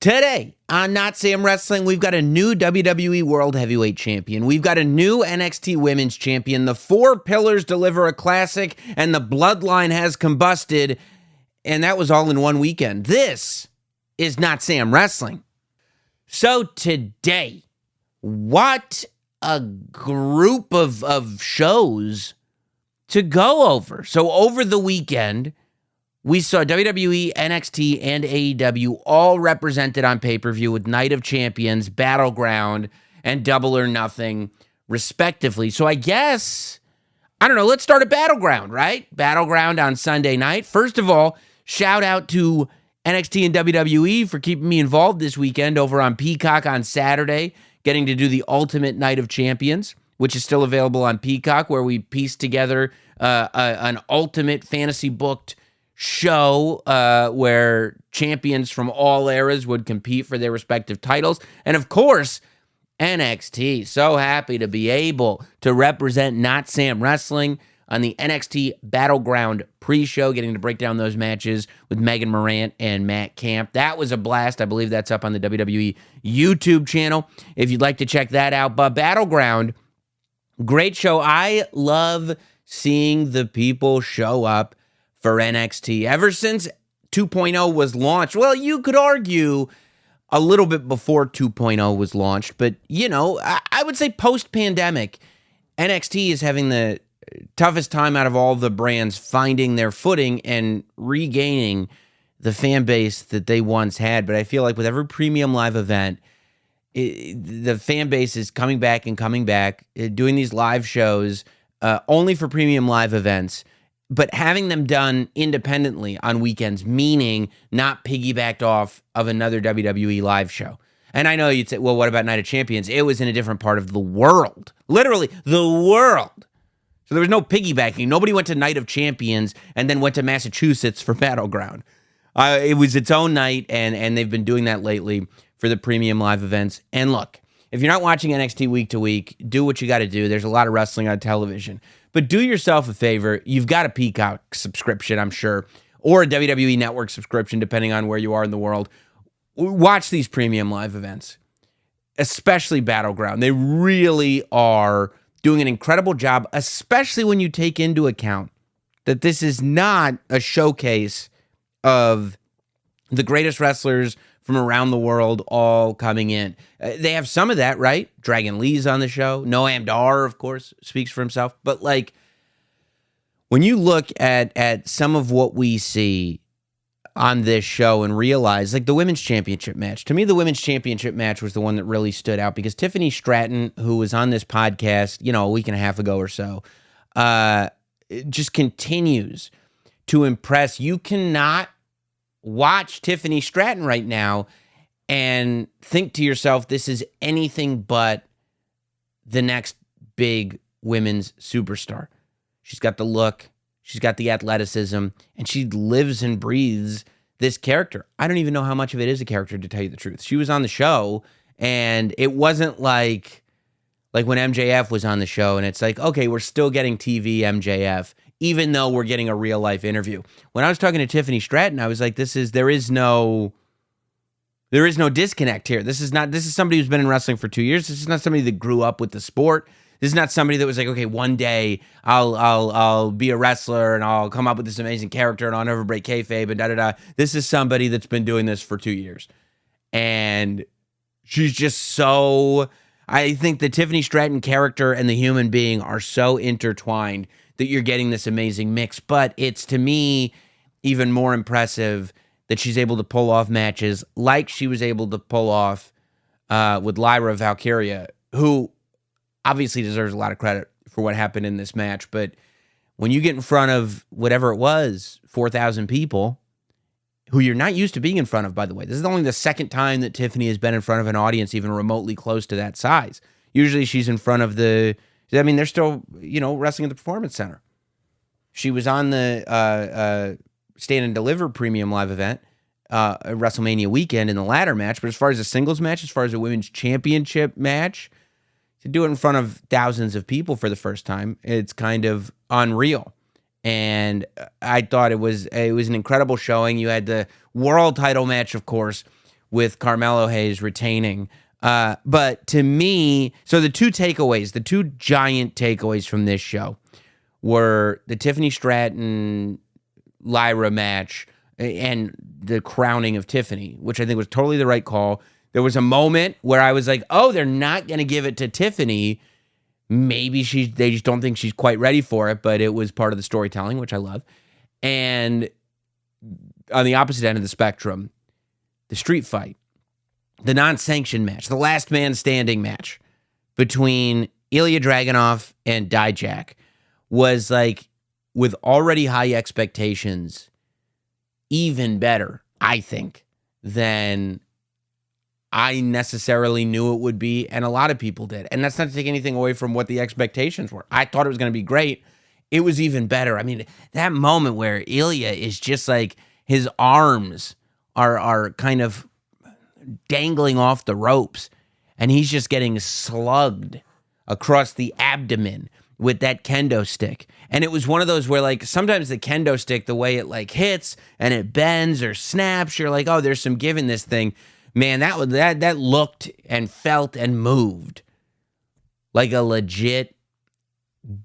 Today on Notsam Wrestling, we've got a new WWE World Heavyweight Champion. We've got a new NXT Women's Champion. The Four Pillars deliver a classic, and the Bloodline has combusted, and that was all in one weekend. This is Notsam Wrestling. So today, what a group of shows to go over. So over the weekend, we saw WWE, NXT, and AEW all represented on pay-per-view with Night of Champions, Battleground, and Double or Nothing, respectively. So I guess, I don't know, let's start at Battleground, right? Battleground on Sunday night. First of all, shout out to NXT and WWE for keeping me involved this weekend over on Peacock on Saturday, getting to do the Ultimate Night of Champions, which is still available on Peacock, where we pieced together an ultimate fantasy-booked show where champions from all eras would compete for their respective titles. And of course, NXT. So happy to be able to represent Notsam Wrestling on the NXT Battleground pre-show, getting to break down those matches with Megan Morant and Matt Camp. That was a blast. I believe that's up on the WWE YouTube channel if you'd like to check that out. But Battleground, great show. I love seeing the people show up for NXT. Ever since 2.0 was launched, well, you could argue a little bit before 2.0 was launched, but, you know, I would say post-pandemic, NXT is having the toughest time out of all the brands finding their footing and regaining the fan base that they once had. But I feel like with every premium live event, the fan base is coming back, doing these live shows only for premium live events, but having them done independently on weekends, meaning not piggybacked off of another WWE live show. And I know you'd say, well, what about Night of Champions? It was in a different part of the world. Literally, the world. So there was no piggybacking. Nobody went to Night of Champions and then went to Massachusetts for Battleground. It was its own night, and they've been doing that lately for the premium live events. And look, if you're not watching NXT week to week, do what you got to do. There's a lot of wrestling on television. But do yourself a favor. You've got a Peacock subscription, I'm sure, or a WWE Network subscription, depending on where you are in the world. Watch these premium live events, especially Battleground. They really are doing an incredible job, especially when you take into account that this is not a showcase of the greatest wrestlers from around the world all coming in. They have some of that, right? Dragon Lee's on the show. Noam Dar, of course, speaks for himself. But, like, when you look at some of what we see on this show and realize, like, the Women's Championship match. To me, the Women's Championship match was the one that really stood out because Tiffany Stratton, who was on this podcast, you know, a week and a half ago or so, just continues to impress. You cannot watch Tiffany Stratton right now and think to yourself, this is anything but the next big women's superstar. She's got the look, she's got the athleticism, and she lives and breathes this character. I don't even know how much of it is a character, to tell you the truth. She was on the show, and it wasn't like when MJF was on the show, and it's like, okay, we're still getting TV MJF, even though we're getting a real-life interview. When I was talking to Tiffany Stratton, I was like, there is no disconnect here. This is somebody who's been in wrestling for 2 years. This is not somebody that grew up with the sport. This is not somebody that was like, okay, one day I'll be a wrestler and I'll come up with this amazing character and I'll never break kayfabe and da-da-da. This is somebody that's been doing this for 2 years. And she's just so... I think the Tiffany Stratton character and the human being are so intertwined that you're getting this amazing mix. But it's, to me, even more impressive that she's able to pull off matches like she was able to pull off with Lyra Valkyria, who obviously deserves a lot of credit for what happened in this match. But when you get in front of whatever it was, 4,000 people, who you're not used to being in front of, by the way. This is only the second time that Tiffany has been in front of an audience even remotely close to that size. Usually she's in front of they're still, wrestling at the Performance Center. She was on the Stand and Deliver premium live event, WrestleMania weekend in the ladder match. But as far as a singles match, as far as a women's championship match, to do it in front of thousands of people for the first time, it's kind of unreal. And I thought it was an incredible showing. You had the world title match, of course, with Carmelo Hayes retaining. But to me, so the two giant takeaways from this show were the Tiffany Stratton-Lyra match and the crowning of Tiffany, which I think was totally the right call. There was a moment where I was like, oh, they're not going to give it to Tiffany. Maybe they just don't think she's quite ready for it, but it was part of the storytelling, which I love. And on the opposite end of the spectrum, the street fight, the non-sanctioned match, the last man standing match between Ilya Dragunov and Dijak was like, with already high expectations, even better, I think, than I necessarily knew it would be, and a lot of people did. And that's not to take anything away from what the expectations were. I thought it was going to be great. It was even better. I mean, that moment where Ilya is just like, his arms are kind of dangling off the ropes, and he's just getting slugged across the abdomen with that kendo stick. And it was one of those where, like, sometimes the kendo stick, the way it like hits and it bends or snaps, you're like, oh, there's some give in this thing. Man, that looked and felt and moved like a legit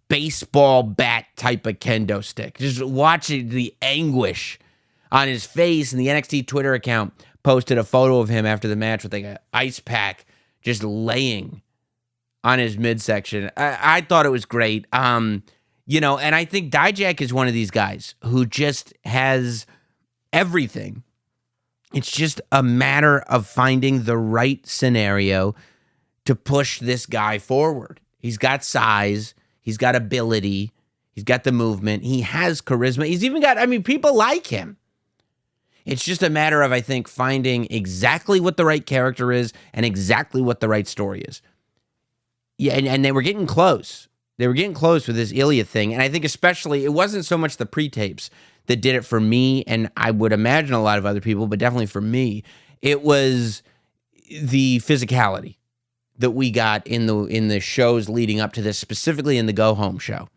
baseball bat type of kendo stick. Just watching the anguish on his face, and the NXT Twitter account posted a photo of him after the match with like an ice pack just laying on his midsection. I thought it was great. And I think Dijak is one of these guys who just has everything. It's just a matter of finding the right scenario to push this guy forward. He's got size. He's got ability. He's got the movement. He has charisma. He's even got, people like him. It's just a matter of, I think, finding exactly what the right character is and exactly what the right story is. Yeah, and they were getting close. They were getting close with this Ilya thing. And I think especially, it wasn't so much the pre-tapes that did it for me, and I would imagine a lot of other people, but definitely for me, it was the physicality that we got in the shows leading up to this, specifically in the Go Home show,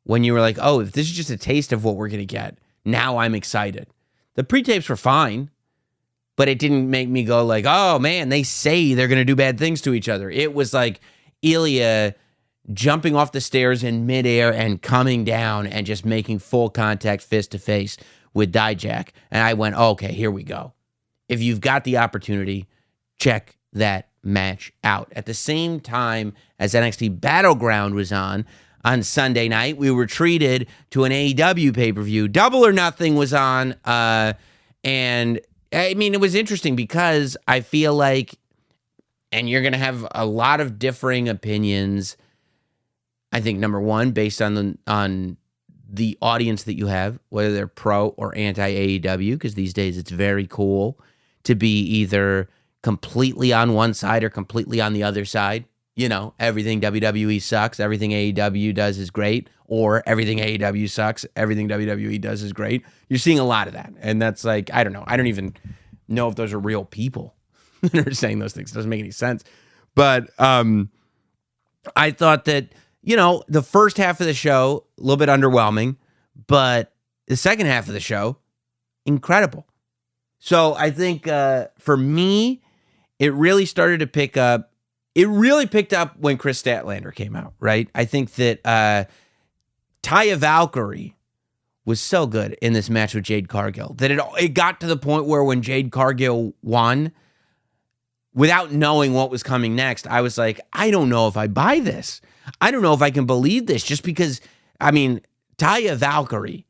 when you were like, oh, if this is just a taste of what we're going to get, now I'm excited. The pre-tapes were fine, but it didn't make me go like, oh man, they say they're going to do bad things to each other. It was like Ilya jumping off the stairs in midair and coming down and just making full contact fist to face with Dijak. And I went, okay, here we go. If you've got the opportunity, check that match out. At the same time as NXT Battleground was on Sunday night, we were treated to an AEW pay-per-view. Double or Nothing was on. And I mean, it was interesting because I feel like, and you're going to have a lot of differing opinions, I think, number one, based on the audience that you have, whether they're pro or anti-AEW, because these days it's very cool to be either completely on one side or completely on the other side. You know, everything WWE sucks, everything AEW does is great, or everything AEW sucks, everything WWE does is great. You're seeing a lot of that. And that's like, I don't know. I don't even know if those are real people that are saying those things. It doesn't make any sense. But I thought that, the first half of the show, a little bit underwhelming, but the second half of the show, incredible. So I think for me, it really started to pick up. It really picked up when Chris Statlander came out, right? I think that Taya Valkyrie was so good in this match with Jade Cargill that it got to the point where when Jade Cargill won, without knowing what was coming next, I was like, I don't know if I buy this. I don't know if I can believe this, just because, Taya Valkyrie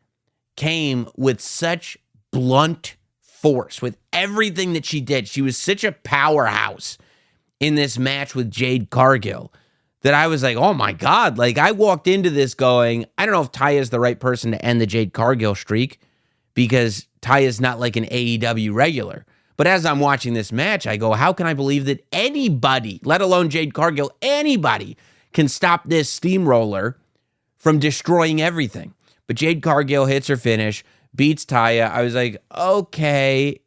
came with such blunt force with everything that she did. She was such a powerhouse in this match with Jade Cargill that I was like, oh my God. Like, I walked into this going, I don't know if Taya's the right person to end the Jade Cargill streak, because Taya's not like an AEW regular. But as I'm watching this match, I go, how can I believe that anybody, let alone Jade Cargill, anybody can stop this steamroller from destroying everything? But Jade Cargill hits her finish, beats Taya. I was like, okay,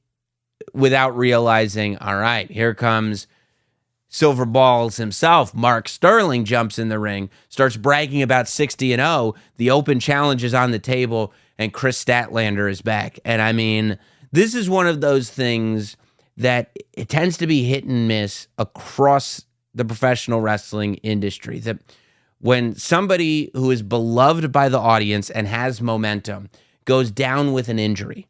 without realizing, all right, here comes Silver Balls himself. Mark Sterling jumps in the ring, starts bragging about 60-0. The open challenge is on the table, and Chris Statlander is back. And this is one of those things that it tends to be hit and miss across the professional wrestling industry. That when somebody who is beloved by the audience and has momentum goes down with an injury,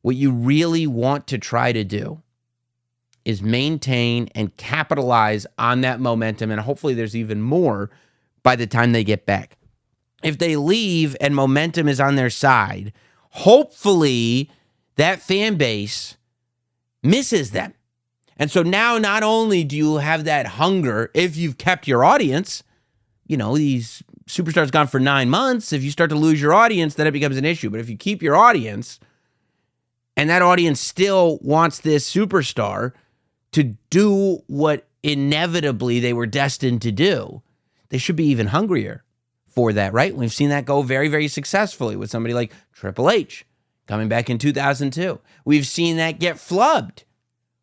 what you really want to try to do is maintain and capitalize on that momentum, and hopefully there's even more by the time they get back. If they leave and momentum is on their side, hopefully that fan base misses them. And so now not only do you have that hunger if you've kept your audience, these superstars gone for 9 months. If you start to lose your audience, then it becomes an issue. But if you keep your audience and that audience still wants this superstar to do what inevitably they were destined to do, they should be even hungrier for that, right? We've seen that go very, very successfully with somebody like Triple H coming back in 2002. We've seen that get flubbed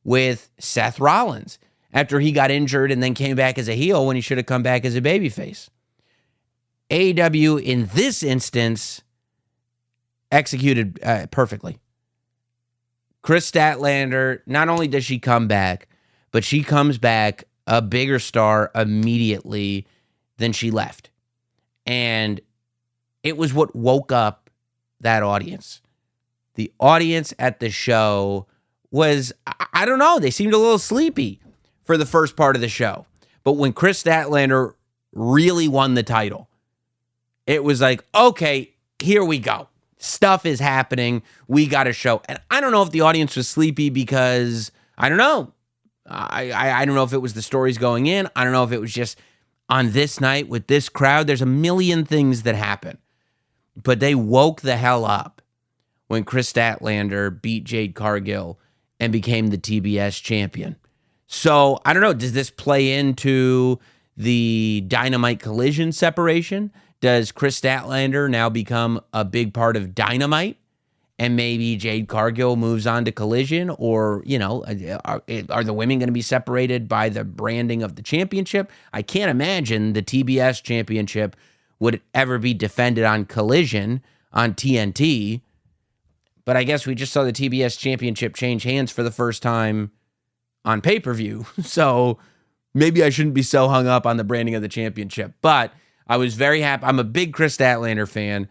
with Seth Rollins after he got injured and then came back as a heel when he should have come back as a babyface. AEW, in this instance, executed perfectly. Chris Statlander, not only does she come back, but she comes back a bigger star immediately than she left. And it was what woke up that audience. The audience at the show was, I don't know, they seemed a little sleepy for the first part of the show. But when Chris Statlander really won the title, it was like, okay, here we go. Stuff is happening. We got a show. And I don't know if the audience was sleepy because, I don't know. I don't know if it was the stories going in. I don't know if it was just on this night with this crowd. There's a million things that happen. But they woke the hell up when Chris Statlander beat Jade Cargill and became the TBS champion. So, I don't know. Does this play into the Dynamite Collision separation? Does Chris Statlander now become a big part of Dynamite? And maybe Jade Cargill moves on to Collision? Or, are the women going to be separated by the branding of the championship? I can't imagine the TBS championship would ever be defended on Collision on TNT. But I guess we just saw the TBS championship change hands for the first time on pay-per-view. So maybe I shouldn't be so hung up on the branding of the championship. But I was very happy. I'm a big Chris Statlander fan.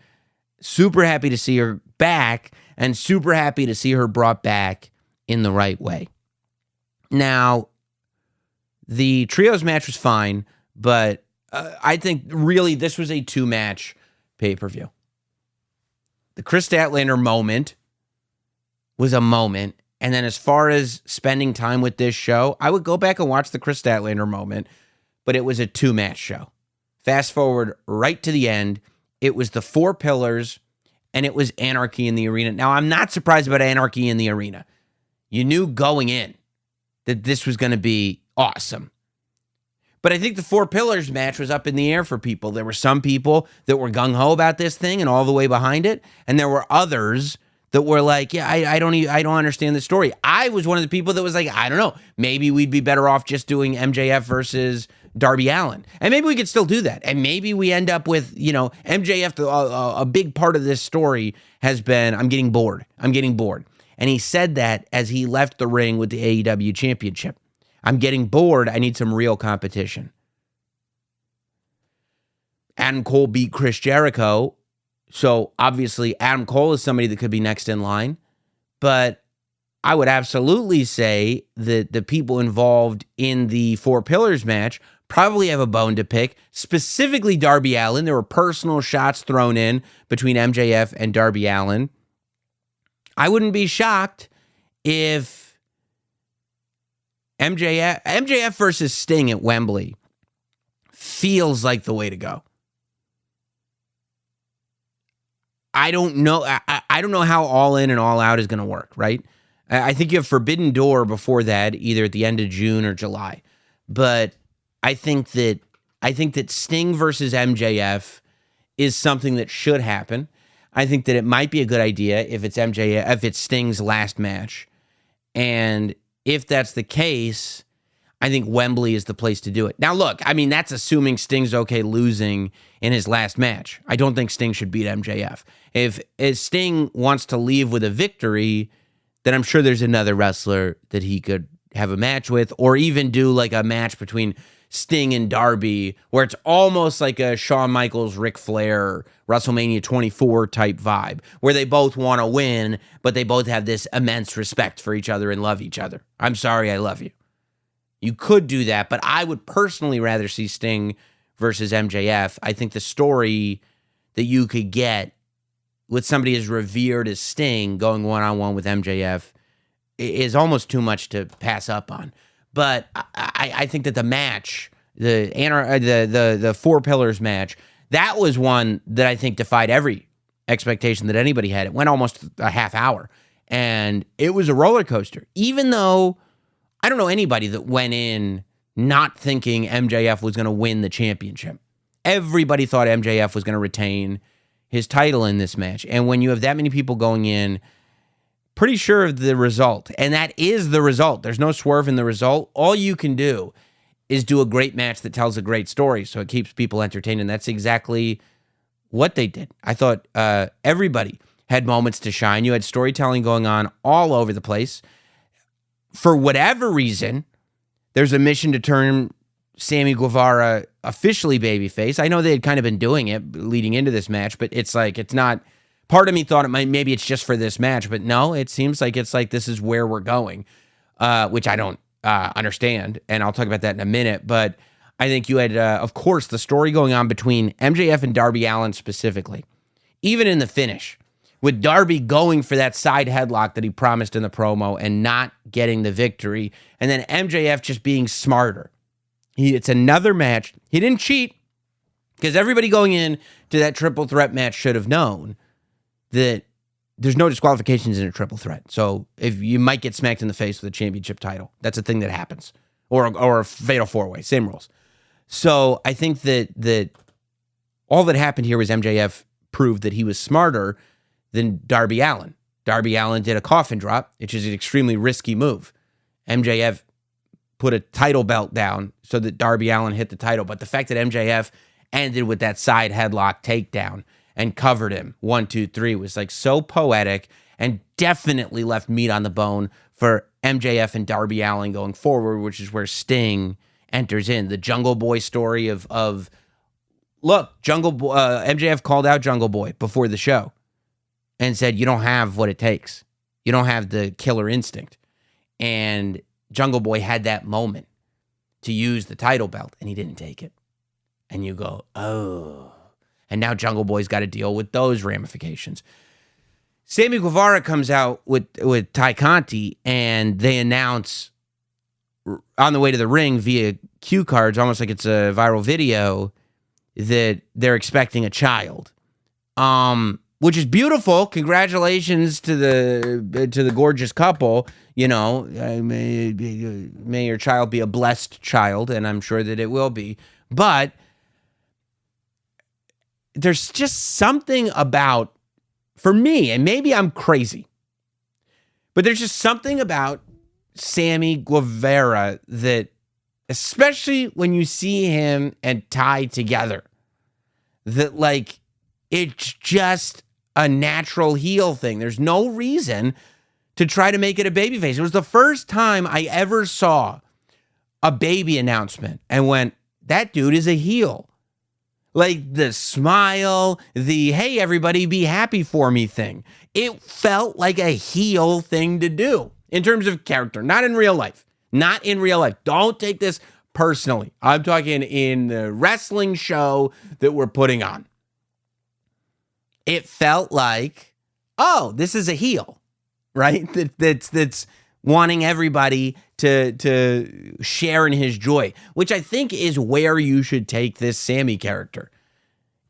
Super happy to see her back and super happy to see her brought back in the right way. Now, the trios match was fine, but I think really this was a 2-match pay-per-view. The Chris Statlander moment was a moment. And then as far as spending time with this show, I would go back and watch the Chris Statlander moment, but it was a 2-match show. Fast forward right to the end, it was the 4 pillars, and it was Anarchy in the arena. Now, I'm not surprised about Anarchy in the arena. You knew going in that this was going to be awesome. But I think the 4 pillars match was up in the air for people. There were some people that were gung-ho about this thing and all the way behind it, and there were others that were like, yeah, I don't understand the story. I was one of the people that was like, I don't know, maybe we'd be better off just doing MJF versus Darby Allin. And maybe we could still do that. And maybe we end up with, MJF, a big part of this story has been, I'm getting bored. And he said that as he left the ring with the AEW championship. I'm getting bored. I need some real competition. Adam Cole beat Chris Jericho. So obviously Adam Cole is somebody that could be next in line. But I would absolutely say that the people involved in the 4 pillars match probably have a bone to pick, specifically Darby Allin. There were personal shots thrown in between MJF and Darby Allin. I wouldn't be shocked if MJF versus Sting at Wembley feels like the way to go. I don't know. I don't know how All In and All Out is going to work, right? I think you have Forbidden Door before that, either at the end of June or July. But I think that Sting versus MJF is something that should happen. I think that it might be a good idea if it's Sting's last match. And if that's the case, I think Wembley is the place to do it. Now, look, I mean, that's assuming Sting's okay losing in his last match. I don't think Sting should beat MJF. If Sting wants to leave with a victory, then I'm sure there's another wrestler that he could have a match with, or even do like a match between Sting and Darby, where it's almost like a Shawn Michaels, Ric Flair, WrestleMania 24 type vibe, where they both want to win, but they both have this immense respect for each other and love each other. I'm sorry, I love you. You could do that, but I would personally rather see Sting versus MJF. I think the story that you could get with somebody as revered as Sting going one-on-one with MJF is almost too much to pass up on. But I think that the match, the Four Pillars match, that was one that I think defied every expectation that anybody had. It went almost a half hour, and it was a roller coaster. Even though I don't know anybody that went in not thinking MJF was going to win the championship. Everybody thought MJF was going to retain his title in this match. And when you have that many people going in, pretty sure of the result, and that is the result. There's no swerve in the result. All you can do is do a great match that tells a great story, so it keeps people entertained, and that's exactly what they did. I thought everybody had moments to shine. You had storytelling going on all over the place. For whatever reason, there's a mission to turn Sammy Guevara officially babyface. I know they had kind of been doing it leading into this match, but it's like, it's not, part of me thought maybe it's just for this match, but no, it seems like it's like this is where we're going, which I don't understand, and I'll talk about that in a minute. But I think you had, of course, the story going on between MJF and Darby Allin specifically, even in the finish, with Darby going for that side headlock that he promised in the promo and not getting the victory, and then MJF just being smarter. It's another match. He didn't cheat, because everybody going in to that triple threat match should have known that there's no disqualifications in a triple threat. So if you might get smacked in the face with a championship title, that's a thing that happens. Or a fatal four-way, same rules. So I think that all that happened here was MJF proved that he was smarter than Darby Allin. Darby Allin did a coffin drop, which is an extremely risky move. MJF put a title belt down so that Darby Allin hit the title. But the fact that MJF ended with that side headlock takedown and covered him 1, 2, 3 was like so poetic, and definitely left meat on the bone for MJF and Darby Allin going forward, which is where Sting enters in. The Jungle Boy story of look, Jungle Boy, MJF called out Jungle Boy before the show and said, you don't have what it takes. You don't have the killer instinct. And Jungle Boy had that moment to use the title belt, and he didn't take it. And you go, oh. And now Jungle Boy's got to deal with those ramifications. Sammy Guevara comes out with Ty Conti, and they announce on the way to the ring via cue cards, almost like it's a viral video, that they're expecting a child, which is beautiful. Congratulations to the gorgeous couple. You know, may your child be a blessed child, and I'm sure that it will be. But there's just something about, for me, and maybe I'm crazy, but there's just something about Sammy Guevara that, especially when you see him and Ty together, that like, it's just a natural heel thing. There's no reason to try to make it a babyface. It was the first time I ever saw a baby announcement and went, that dude is a heel. Like the smile, the, hey, everybody be happy for me thing. It felt like a heel thing to do in terms of character, not in real life. Not in real life. Don't take this personally. I'm talking in the wrestling show that we're putting on. It felt like, oh, this is a heel, right? That's wanting everybody to share in his joy, which I think is where you should take this Sammy character.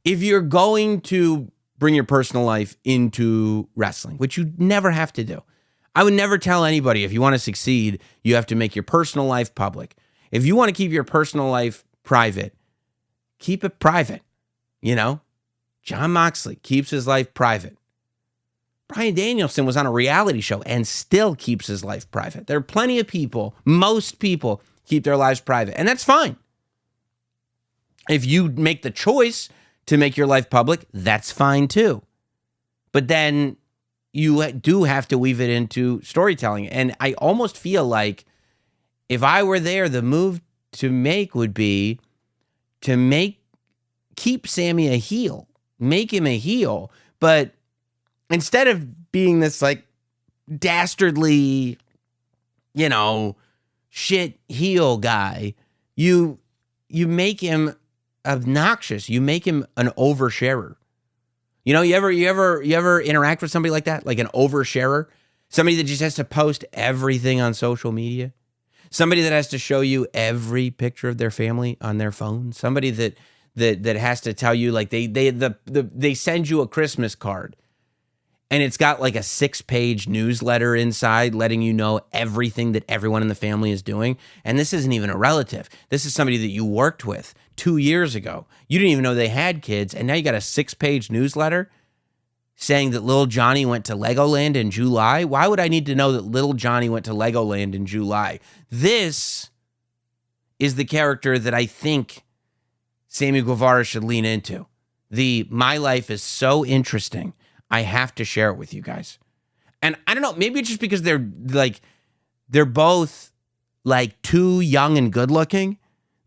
If you're going to bring your personal life into wrestling, which you never have to do. I would never tell anybody, if you want to succeed, you have to make your personal life public. If you want to keep your personal life private, keep it private. You know, Jon Moxley keeps his life private. Bryan Danielson was on a reality show and still keeps his life private. There are plenty of people, most people keep their lives private, and that's fine. If you make the choice to make your life public, that's fine too. But then you do have to weave it into storytelling. And I almost feel like if I were there, the move to make would be to keep Sammy a heel, make him a heel. But instead of being this like dastardly, shit heel guy, you make him obnoxious. You make him an oversharer. You ever interact with somebody like that? Like an oversharer? Somebody that just has to post everything on social media? Somebody that has to show you every picture of their family on their phone? Somebody that has to tell you, like, they send you a Christmas card and it's got like a 6-page newsletter inside letting you know everything that everyone in the family is doing. And this isn't even a relative. This is somebody that you worked with 2 years ago. You didn't even know they had kids. And now you got a 6-page newsletter saying that little Johnny went to Legoland in July. Why would I need to know that little Johnny went to Legoland in July? This is the character that I think Sammy Guevara should lean into. My life is so interesting, I have to share it with you guys. And I don't know, maybe it's just because they're both like too young and good looking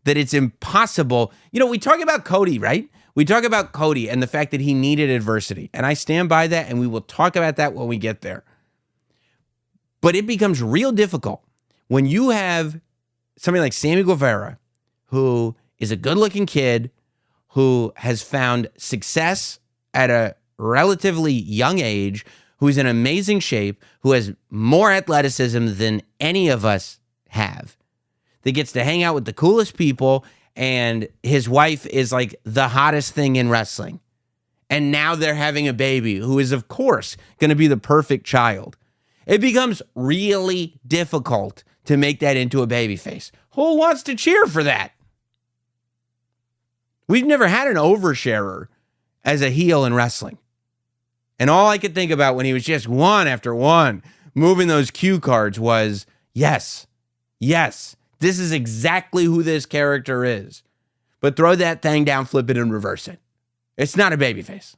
that it's impossible. We talk about Cody, right? We talk about Cody and the fact that he needed adversity. And I stand by that, and we will talk about that when we get there. But it becomes real difficult when you have somebody like Sammy Guevara, who is a good-looking kid, who has found success at a relatively young age, who is in amazing shape, who has more athleticism than any of us have, that gets to hang out with the coolest people, and his wife is like the hottest thing in wrestling. And now they're having a baby who is, of course, going to be the perfect child. It becomes really difficult to make that into a babyface. Who wants to cheer for that? We've never had an oversharer as a heel in wrestling. And all I could think about when he was just one after one moving those cue cards was, yes, this is exactly who this character is. But throw that thing down, flip it, and reverse it. It's not a babyface.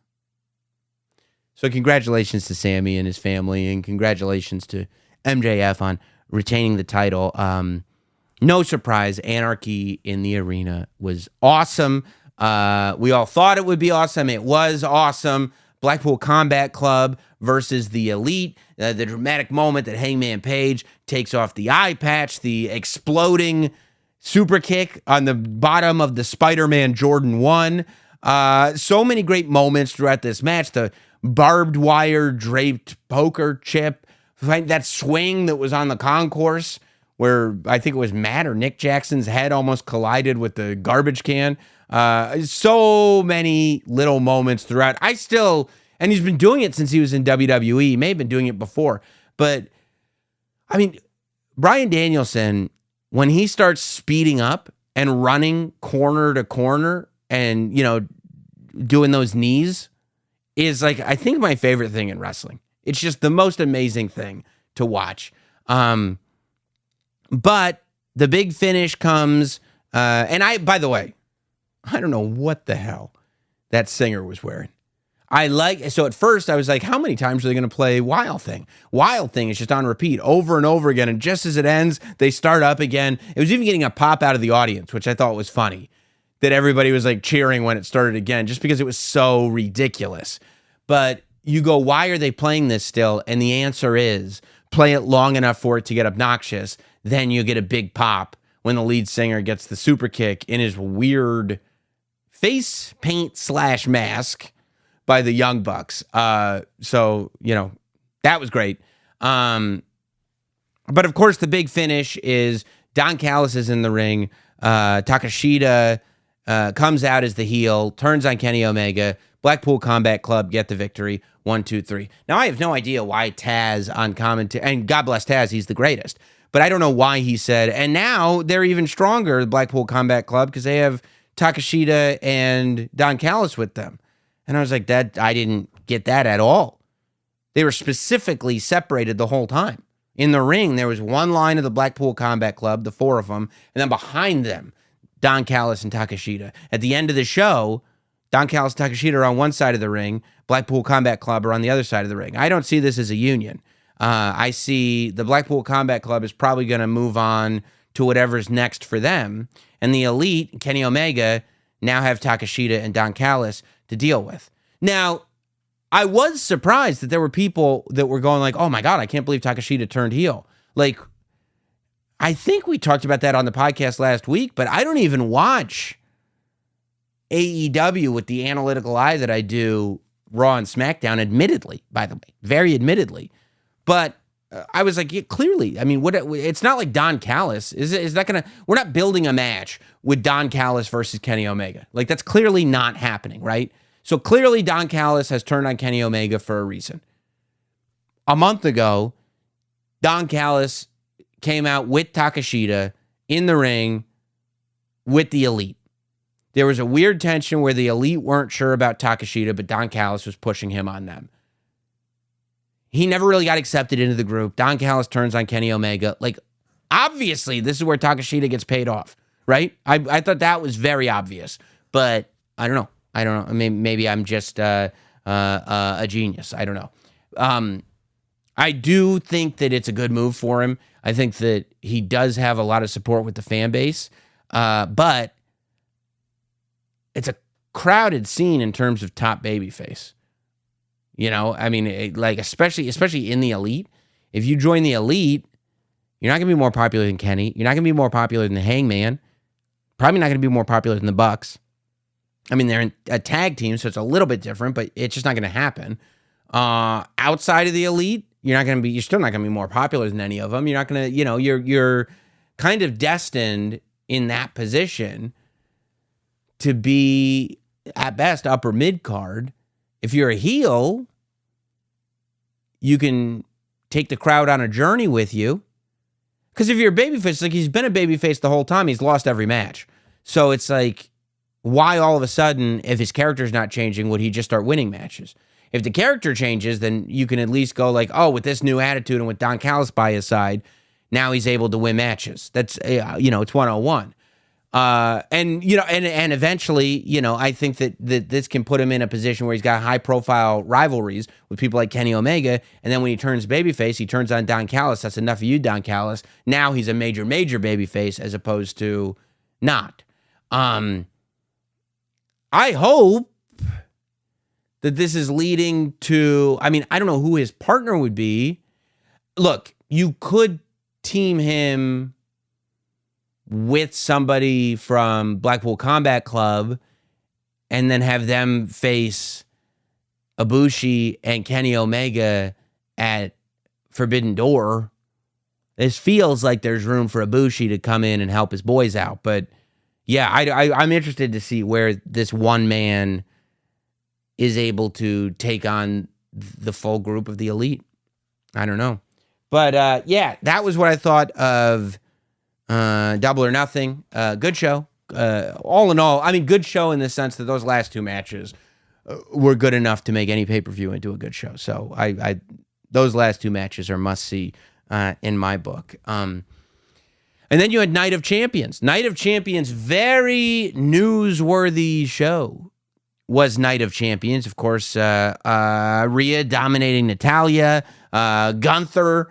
So congratulations to Sammy and his family, and congratulations to MJF on retaining the title. No surprise, Anarchy in the arena was awesome. We all thought it would be awesome. It was awesome. Blackpool Combat Club versus the Elite. The dramatic moment that Hangman Page takes off the eye patch, the exploding super kick on the bottom of the Spider-Man Jordan 1. So many great moments throughout this match. The barbed wire draped poker chip. That swing that was on the concourse where I think it was Matt or Nick Jackson's head almost collided with the garbage can. So many little moments throughout. And he's been doing it since he was in WWE. He may have been doing it before. But, I mean, Bryan Danielson, when he starts speeding up and running corner to corner and, doing those knees is like, I think, my favorite thing in wrestling. It's just the most amazing thing to watch. But the big finish comes, by the way, I don't know what the hell that singer was wearing. So at first I was like, how many times are they going to play Wild Thing? Wild Thing is just on repeat over and over again. And just as it ends, they start up again. It was even getting a pop out of the audience, which I thought was funny, that everybody was like cheering when it started again, just because it was so ridiculous. But you go, why are they playing this still? And the answer is, play it long enough for it to get obnoxious. Then you get a big pop when the lead singer gets the super kick in his weird face paint / mask by the Young Bucks. So, that was great. But of course, the big finish is Don Callis is in the ring. Takeshita comes out as the heel, turns on Kenny Omega. Blackpool Combat Club get the victory. 1, 2, 3. Now, I have no idea why Taz on commentary, and God bless Taz, he's the greatest. But I don't know why he said, and now they're even stronger, the Blackpool Combat Club, because they have Takeshita and Don Callis with them. And I was like, I didn't get that at all. They were specifically separated the whole time. In the ring, there was one line of the Blackpool Combat Club, the 4 of them, and then behind them, Don Callis and Takeshita. At the end of the show, Don Callis, Takeshita are on one side of the ring. Blackpool Combat Club are on the other side of the ring. I don't see this as a union. I see the Blackpool Combat Club is probably going to move on to whatever's next for them. And the Elite, Kenny Omega, now have Takeshita and Don Callis to deal with. Now, I was surprised that there were people that were going like, oh my God, I can't believe Takeshita turned heel. Like, I think we talked about that on the podcast last week, but I don't even watch AEW with the analytical eye that I do Raw and SmackDown, admittedly, by the way, very admittedly. But I was like, yeah, clearly, I mean, it's not like Don Callis. Is that going to, we're not building a match with Don Callis versus Kenny Omega. Like, that's clearly not happening, right? So clearly Don Callis has turned on Kenny Omega for a reason. A month ago, Don Callis came out with Takeshita in the ring with the Elite. There was a weird tension where the Elite weren't sure about Takeshita, but Don Callis was pushing him on them. He never really got accepted into the group. Don Callis turns on Kenny Omega. Like, obviously, this is where Takeshita gets paid off, right? I thought that was very obvious, but I don't know. I mean, maybe I'm just a genius. I don't know. I do think that it's a good move for him. I think that he does have a lot of support with the fan base, but it's a crowded scene in terms of top babyface. You know, I mean, like especially in the Elite. If you join the Elite, you're not going to be more popular than Kenny. You're not going to be more popular than the Hangman. Probably not going to be more popular than the Bucks. I mean, they're in a tag team, so it's a little bit different, but it's just not going to happen. Outside of the Elite, you're still not going to be more popular than any of them. You're not going to, you're kind of destined in that position to be at best upper mid card. If you're a heel, you can take the crowd on a journey with you. Because if you're a babyface, like he's been a babyface the whole time, he's lost every match. So it's like, why all of a sudden, if his character's not changing, would he just start winning matches? If the character changes, then you can at least go like, oh, with this new attitude and with Don Callis by his side, now he's able to win matches. That's, it's 101. And eventually, I think that this can put him in a position where he's got high profile rivalries with people like Kenny Omega. And then when he turns babyface, he turns on Don Callis. That's enough of you, Don Callis. Now he's a major babyface as opposed to not. I hope that this is leading to, I mean, I don't know who his partner would be. Look, you could team him with somebody from Blackpool Combat Club and then have them face Ibushi and Kenny Omega at Forbidden Door. This feels like there's room for Ibushi to come in and help his boys out. But yeah, I'm interested to see where this one man is able to take on the full group of the Elite. I don't know. But yeah, that was what I thought of Double or Nothing. Good show. All in all, I mean, good show in the sense that those last two matches were good enough to make any pay-per-view into a good show. So I those last two matches are must-see in my book. And then you had Night of Champions. Night of Champions, very newsworthy show was Night of Champions. Of course, Rhea dominating Natalya, Gunther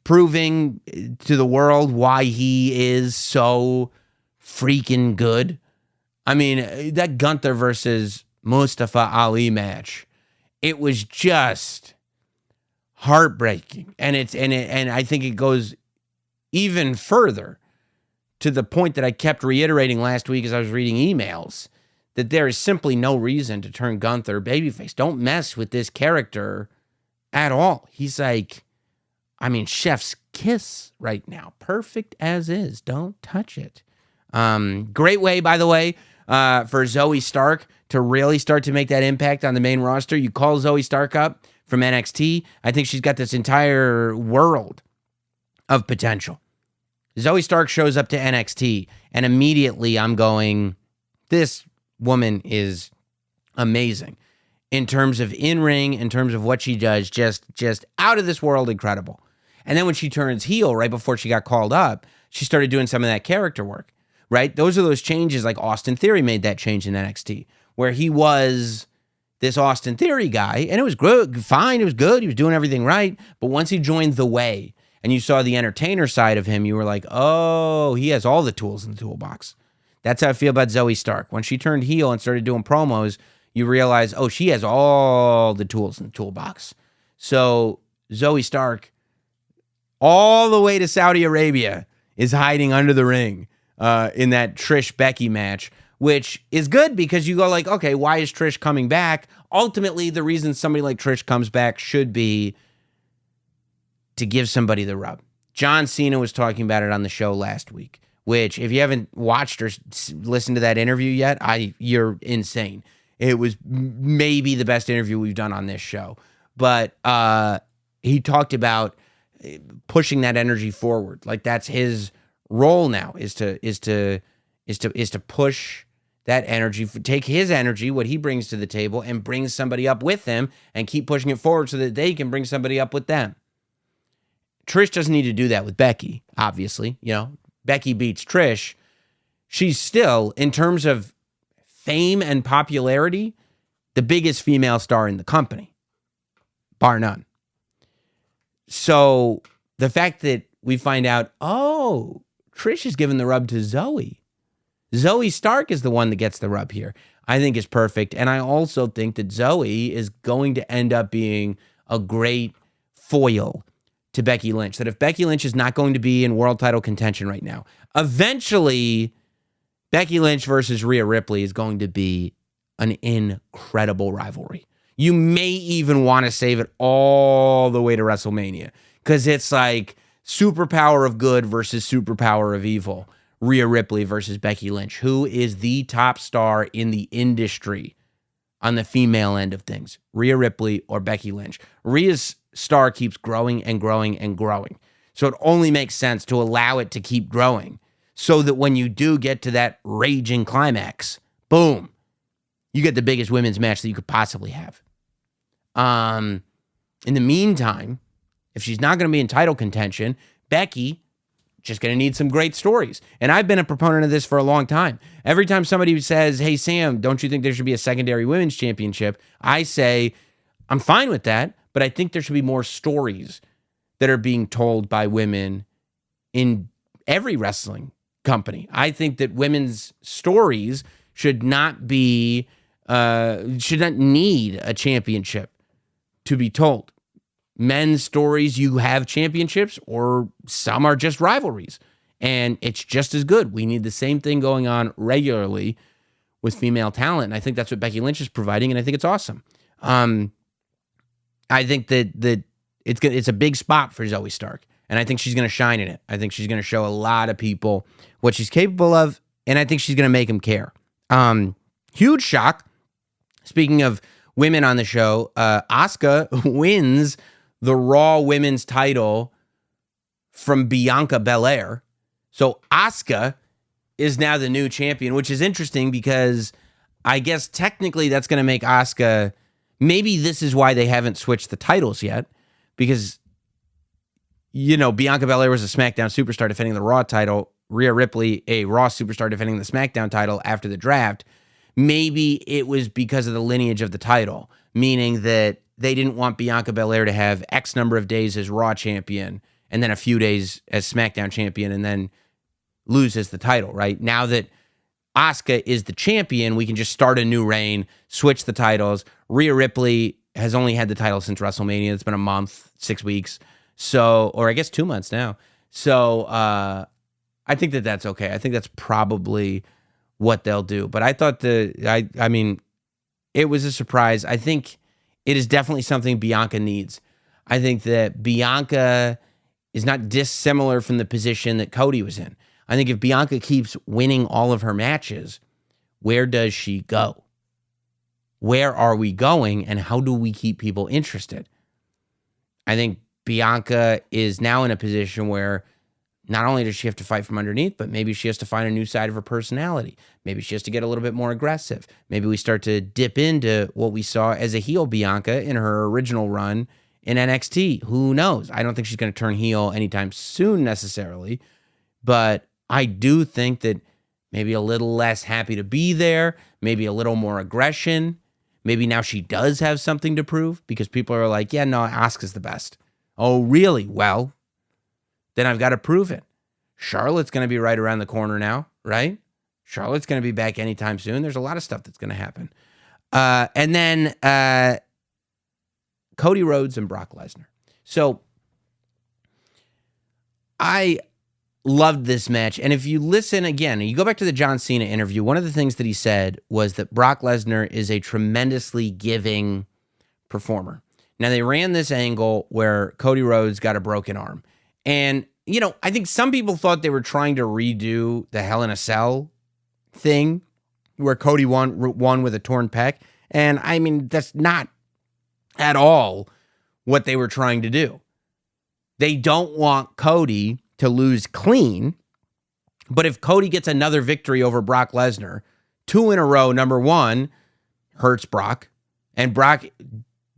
proving to the world why he is so freaking good. I mean, that Gunther versus Mustafa Ali match, it was just heartbreaking. And I think it goes even further to the point that I kept reiterating last week as I was reading emails, that there is simply no reason to turn Gunther babyface. Don't mess with this character at all. He's like, I mean, chef's kiss right now. Perfect as is. Don't touch it. Great way, by the way, for Zoe Stark to really start to make that impact on the main roster. You call Zoe Stark up from NXT. I think she's got this entire world of potential. Zoe Stark shows up to NXT, and immediately I'm going, this woman is amazing in terms of in-ring, in terms of what she does, just out of this world incredible. And then when she turns heel right before she got called up, she started doing some of that character work, right? Those are those changes, like Austin Theory made that change in NXT, where he was this Austin Theory guy, and it was good, fine, it was good, he was doing everything right, but once he joined The Way, and you saw the entertainer side of him, you were like, oh, he has all the tools in the toolbox. That's how I feel about Zoe Stark. When she turned heel and started doing promos, you realize, oh, she has all the tools in the toolbox. So Zoe Stark, all the way to Saudi Arabia, is hiding under the ring in that Trish-Becky match, which is good because you go like, okay, why is Trish coming back? Ultimately, the reason somebody like Trish comes back should be to give somebody the rub. John Cena was talking about it on the show last week, which if you haven't watched or listened to that interview yet, you're insane. It was maybe the best interview we've done on this show. But he talked about pushing that energy forward. Like that's his role now is to push that energy, take his energy, what he brings to the table, and bring somebody up with him and keep pushing it forward so that they can bring somebody up with them. Trish doesn't need to do that with Becky, obviously. You know, Becky beats Trish. She's still, in terms of fame and popularity, the biggest female star in the company, bar none. So the fact that we find out, oh, Trish is giving the rub to Zoe. Zoe Stark is the one that gets the rub here, I think is perfect. And I also think that Zoe is going to end up being a great foil to Becky Lynch. That if Becky Lynch is not going to be in world title contention right now, eventually Becky Lynch versus Rhea Ripley is going to be an incredible rivalry. You may even want to save it all the way to WrestleMania because it's like superpower of good versus superpower of evil. Rhea Ripley versus Becky Lynch. Who is the top star in the industry on the female end of things? Rhea Ripley or Becky Lynch? Rhea's star keeps growing and growing and growing. So it only makes sense to allow it to keep growing so that when you do get to that raging climax, boom, you get the biggest women's match that you could possibly have. In the meantime, if she's not going to be in title contention, Becky just going to need some great stories. And I've been a proponent of this for a long time. Every time somebody says, hey, Sam, don't you think there should be a secondary women's championship? I say, I'm fine with that, but I think there should be more stories that are being told by women in every wrestling company. I think that women's stories should not need a championship to be told. Men's stories, you have championships, or some are just rivalries. And it's just as good. We need the same thing going on regularly with female talent. And I think that's what Becky Lynch is providing, and I think it's awesome. I think that it's a big spot for Zoe Stark, and I think she's going to shine in it. I think she's going to show a lot of people what she's capable of, and I think she's going to make them care. Huge shock. Speaking of women on the show, Asuka wins the Raw Women's title from Bianca Belair. So Asuka is now the new champion, which is interesting because I guess technically that's going to make Asuka, maybe this is why they haven't switched the titles yet, because, you know, Bianca Belair was a SmackDown superstar defending the Raw title, Rhea Ripley, a Raw superstar defending the SmackDown title after the draft. Maybe it was because of the lineage of the title, meaning that they didn't want Bianca Belair to have X number of days as Raw champion and then a few days as SmackDown champion and then loses the title, right? Now that Asuka is the champion, we can just start a new reign, switch the titles. Rhea Ripley has only had the title since WrestleMania. It's been a month, 6 weeks. So, or I guess 2 months now. So I think that that's okay. I think that's probably what they'll do. But I thought I mean, it was a surprise. I think it is definitely something Bianca needs. I think that Bianca is not dissimilar from the position that Cody was in. I think if Bianca keeps winning all of her matches, where does she go? Where are we going, and how do we keep people interested? I think Bianca is now in a position where not only does she have to fight from underneath, but maybe she has to find a new side of her personality. Maybe she has to get a little bit more aggressive. Maybe we start to dip into what we saw as a heel Bianca in her original run in NXT. Who knows? I don't think she's going to turn heel anytime soon necessarily, but I do think that maybe a little less happy to be there, maybe a little more aggression. Maybe now she does have something to prove because people are like, yeah, no, Asuka's the best. Oh, really? Well, then I've got to prove it. Charlotte's going to be right around the corner now, right? Charlotte's going to be back anytime soon. There's a lot of stuff that's going to happen. And then Cody Rhodes and Brock Lesnar. So I loved this match. And if you listen again, you go back to the John Cena interview, one of the things that he said was that Brock Lesnar is a tremendously giving performer. Now, they ran this angle where Cody Rhodes got a broken arm. And, you know, I think some people thought they were trying to redo the Hell in a Cell thing where Cody won with a torn pec. And, I mean, that's not at all what they were trying to do. They don't want Cody to lose clean. But if Cody gets another victory over Brock Lesnar, 2 in a row, number one, hurts Brock. And Brock,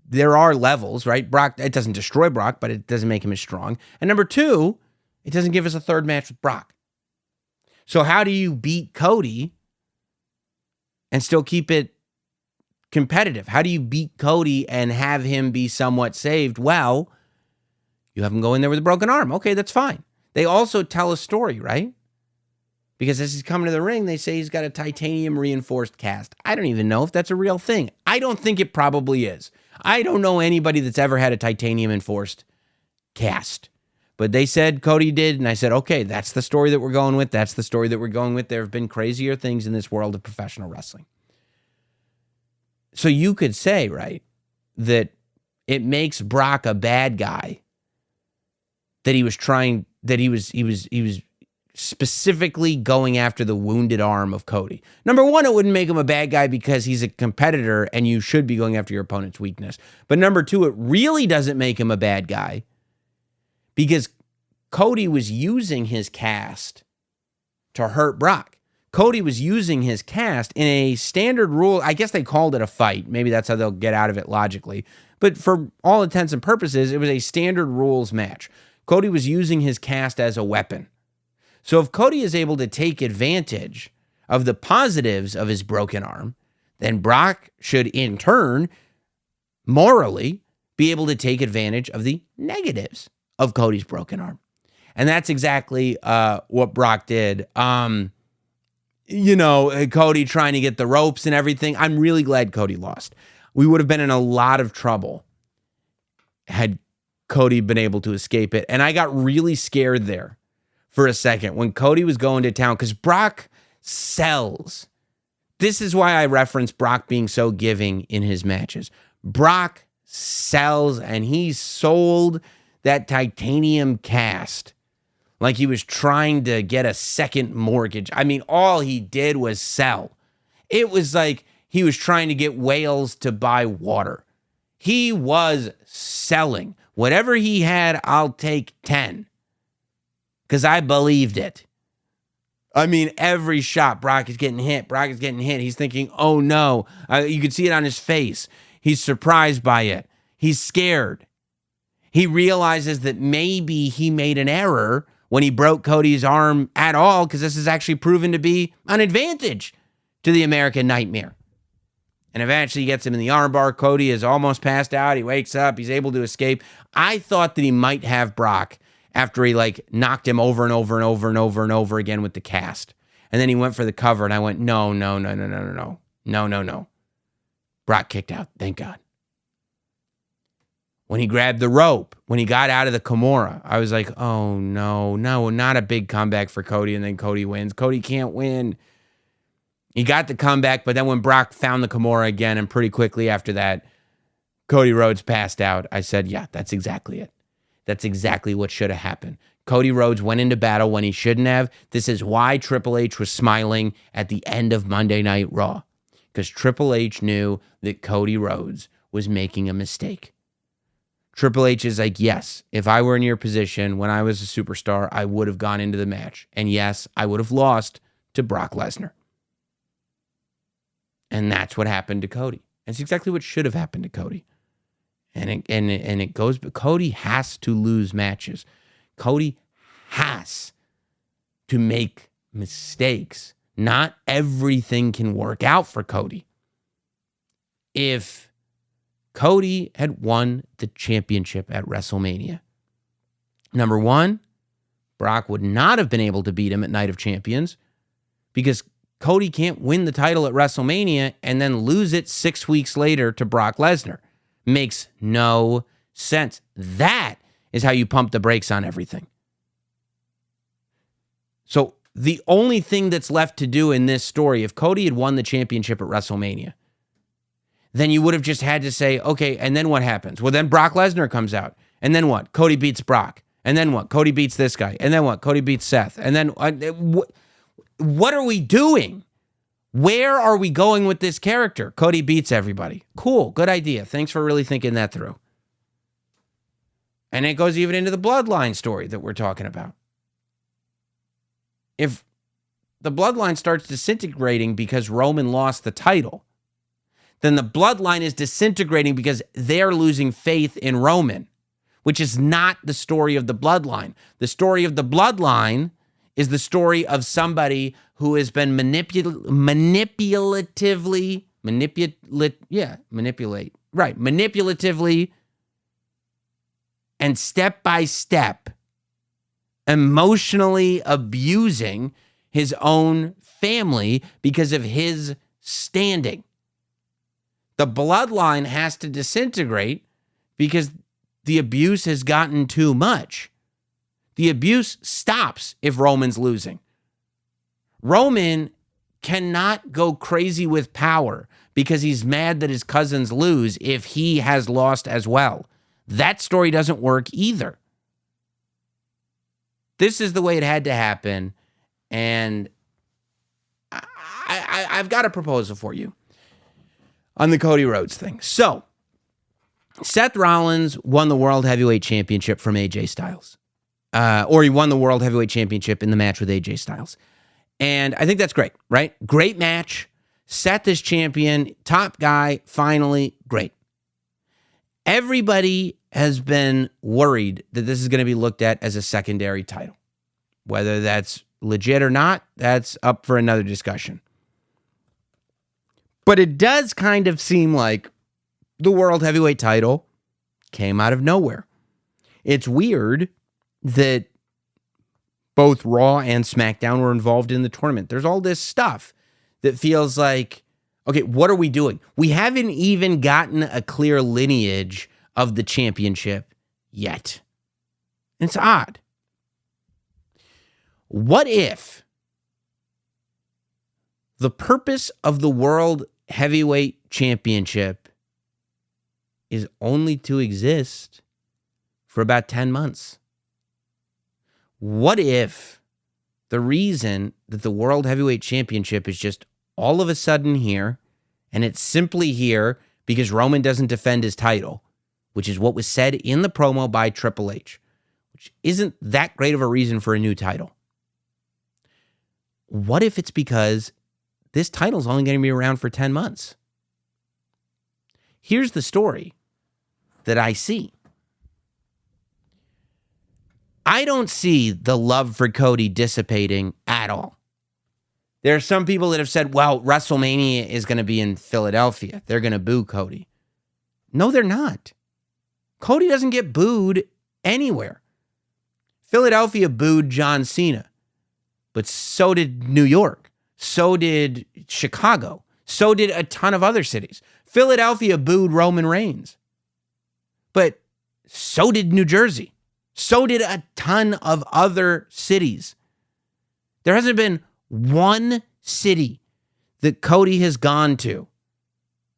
there are levels, right? Brock, it doesn't destroy Brock, but it doesn't make him as strong. And number two, it doesn't give us a third match with Brock. So how do you beat Cody and still keep it competitive? How do you beat Cody and have him be somewhat saved? Well, you have him go in there with a broken arm. Okay, that's fine. They also tell a story, right? Because as he's coming to the ring, they say he's got a titanium reinforced cast. I don't even know if that's a real thing. I don't think it probably is. I don't know anybody that's ever had a titanium enforced cast. But they said Cody did, and I said, okay, that's the story that we're going with. That's the story that we're going with. There have been crazier things in this world of professional wrestling. So you could say, right, that it makes Brock a bad guy, that he was specifically going after the wounded arm of Cody. Number one, it wouldn't make him a bad guy because he's a competitor and you should be going after your opponent's weakness. But number two, it really doesn't make him a bad guy because Cody was using his cast to hurt Brock. Cody was using his cast in a standard rule. I guess they called it a fight. Maybe that's how they'll get out of it logically. But for all intents and purposes, it was a standard rules match. Cody was using his cast as a weapon. So if Cody is able to take advantage of the positives of his broken arm, then Brock should in turn, morally, be able to take advantage of the negatives of Cody's broken arm. And that's exactly what Brock did. Cody trying to get the ropes and everything. I'm really glad Cody lost. We would have been in a lot of trouble had Cody been able to escape it. And I got really scared there for a second when Cody was going to town because Brock sells. This is why I reference Brock being so giving in his matches. Brock sells, and he sold that titanium cast like he was trying to get a second mortgage. I mean, all he did was sell. It was like he was trying to get whales to buy water. He was selling. Whatever he had, I'll take 10. Because I believed it. I mean, every shot, Brock is getting hit. Brock is getting hit. He's thinking, oh no. You can see it on his face. He's surprised by it. He's scared. He realizes that maybe he made an error when he broke Cody's arm at all, because this is actually proven to be an advantage to the American Nightmare. And eventually he gets him in the armbar. Cody is almost passed out. He wakes up. He's able to escape. I thought that he might have Brock after he knocked him over and over and over and over and over again with the cast. And then he went for the cover, and I went, no. Brock kicked out, thank God. When he grabbed the rope, when he got out of the Kimura, I was like, oh no, not a big comeback for Cody, and then Cody wins. Cody can't win. He got the comeback, but then when Brock found the Kimura again, and pretty quickly after that, Cody Rhodes passed out, I said, yeah, that's exactly it. That's exactly what should have happened. Cody Rhodes went into battle when he shouldn't have. This is why Triple H was smiling at the end of Monday Night Raw. Because Triple H knew that Cody Rhodes was making a mistake. Triple H is like, yes, if I were in your position when I was a superstar, I would have gone into the match. And yes, I would have lost to Brock Lesnar. And that's what happened to Cody. That's exactly what should have happened to Cody. And it goes, but Cody has to lose matches. Cody has to make mistakes, not everything can work out for Cody. If Cody had won the championship at WrestleMania, number one, Brock would not have been able to beat him at Night of Champions because Cody can't win the title at WrestleMania and then lose it 6 weeks later to Brock Lesnar. Makes no sense. That is how you pump the brakes on everything. So the only thing that's left to do in this story, if Cody had won the championship at WrestleMania, then you would have just had to say, okay, and then what happens? Well, then Brock Lesnar comes out. And then what? Cody beats Brock. And then what? Cody beats this guy. And then what? Cody beats Seth. And then what are we doing? Where are we going with this character? Cody beats everybody. Cool. Good idea. Thanks for really thinking that through. And it goes even into the Bloodline story that we're talking about. If the Bloodline starts disintegrating because Roman lost the title, then the Bloodline is disintegrating because they're losing faith in Roman, which is not the story of the Bloodline. The story of the Bloodline is the story of somebody who has been manipulatively and step by step emotionally abusing his own family because of his standing. The Bloodline has to disintegrate because the abuse has gotten too much. The abuse stops if Roman's losing. Roman cannot go crazy with power because he's mad that his cousins lose if he has lost as well. That story doesn't work either. This is the way it had to happen, and I've got a proposal for you on the Cody Rhodes thing. So, Seth Rollins won the World Heavyweight Championship from AJ Styles. Or he won the World Heavyweight Championship in the match with AJ Styles. And I think that's great, right? Great match. Seth is champion. Top guy. Finally, great. Everybody has been worried that this is going to be looked at as a secondary title. Whether that's legit or not, that's up for another discussion. But it does kind of seem like the World Heavyweight title came out of nowhere. It's weird that both Raw and SmackDown were involved in the tournament. There's all this stuff that feels like, okay, what are we doing? We haven't even gotten a clear lineage of the championship yet. It's odd. What if the purpose of the World Heavyweight Championship is only to exist for about 10 months? What if the reason that the World Heavyweight Championship is just all of a sudden here, and it's simply here because Roman doesn't defend his title, which is what was said in the promo by Triple H, which isn't that great of a reason for a new title? What if it's because this title's only going to be around for 10 months? Here's the story that I see. I don't see the love for Cody dissipating at all. There are some people that have said, well, WrestleMania is going to be in Philadelphia. They're going to boo Cody. No, they're not. Cody doesn't get booed anywhere. Philadelphia booed John Cena, but so did New York. So did Chicago. So did a ton of other cities. Philadelphia booed Roman Reigns, but so did New Jersey. So did a ton of other cities. There hasn't been one city that Cody has gone to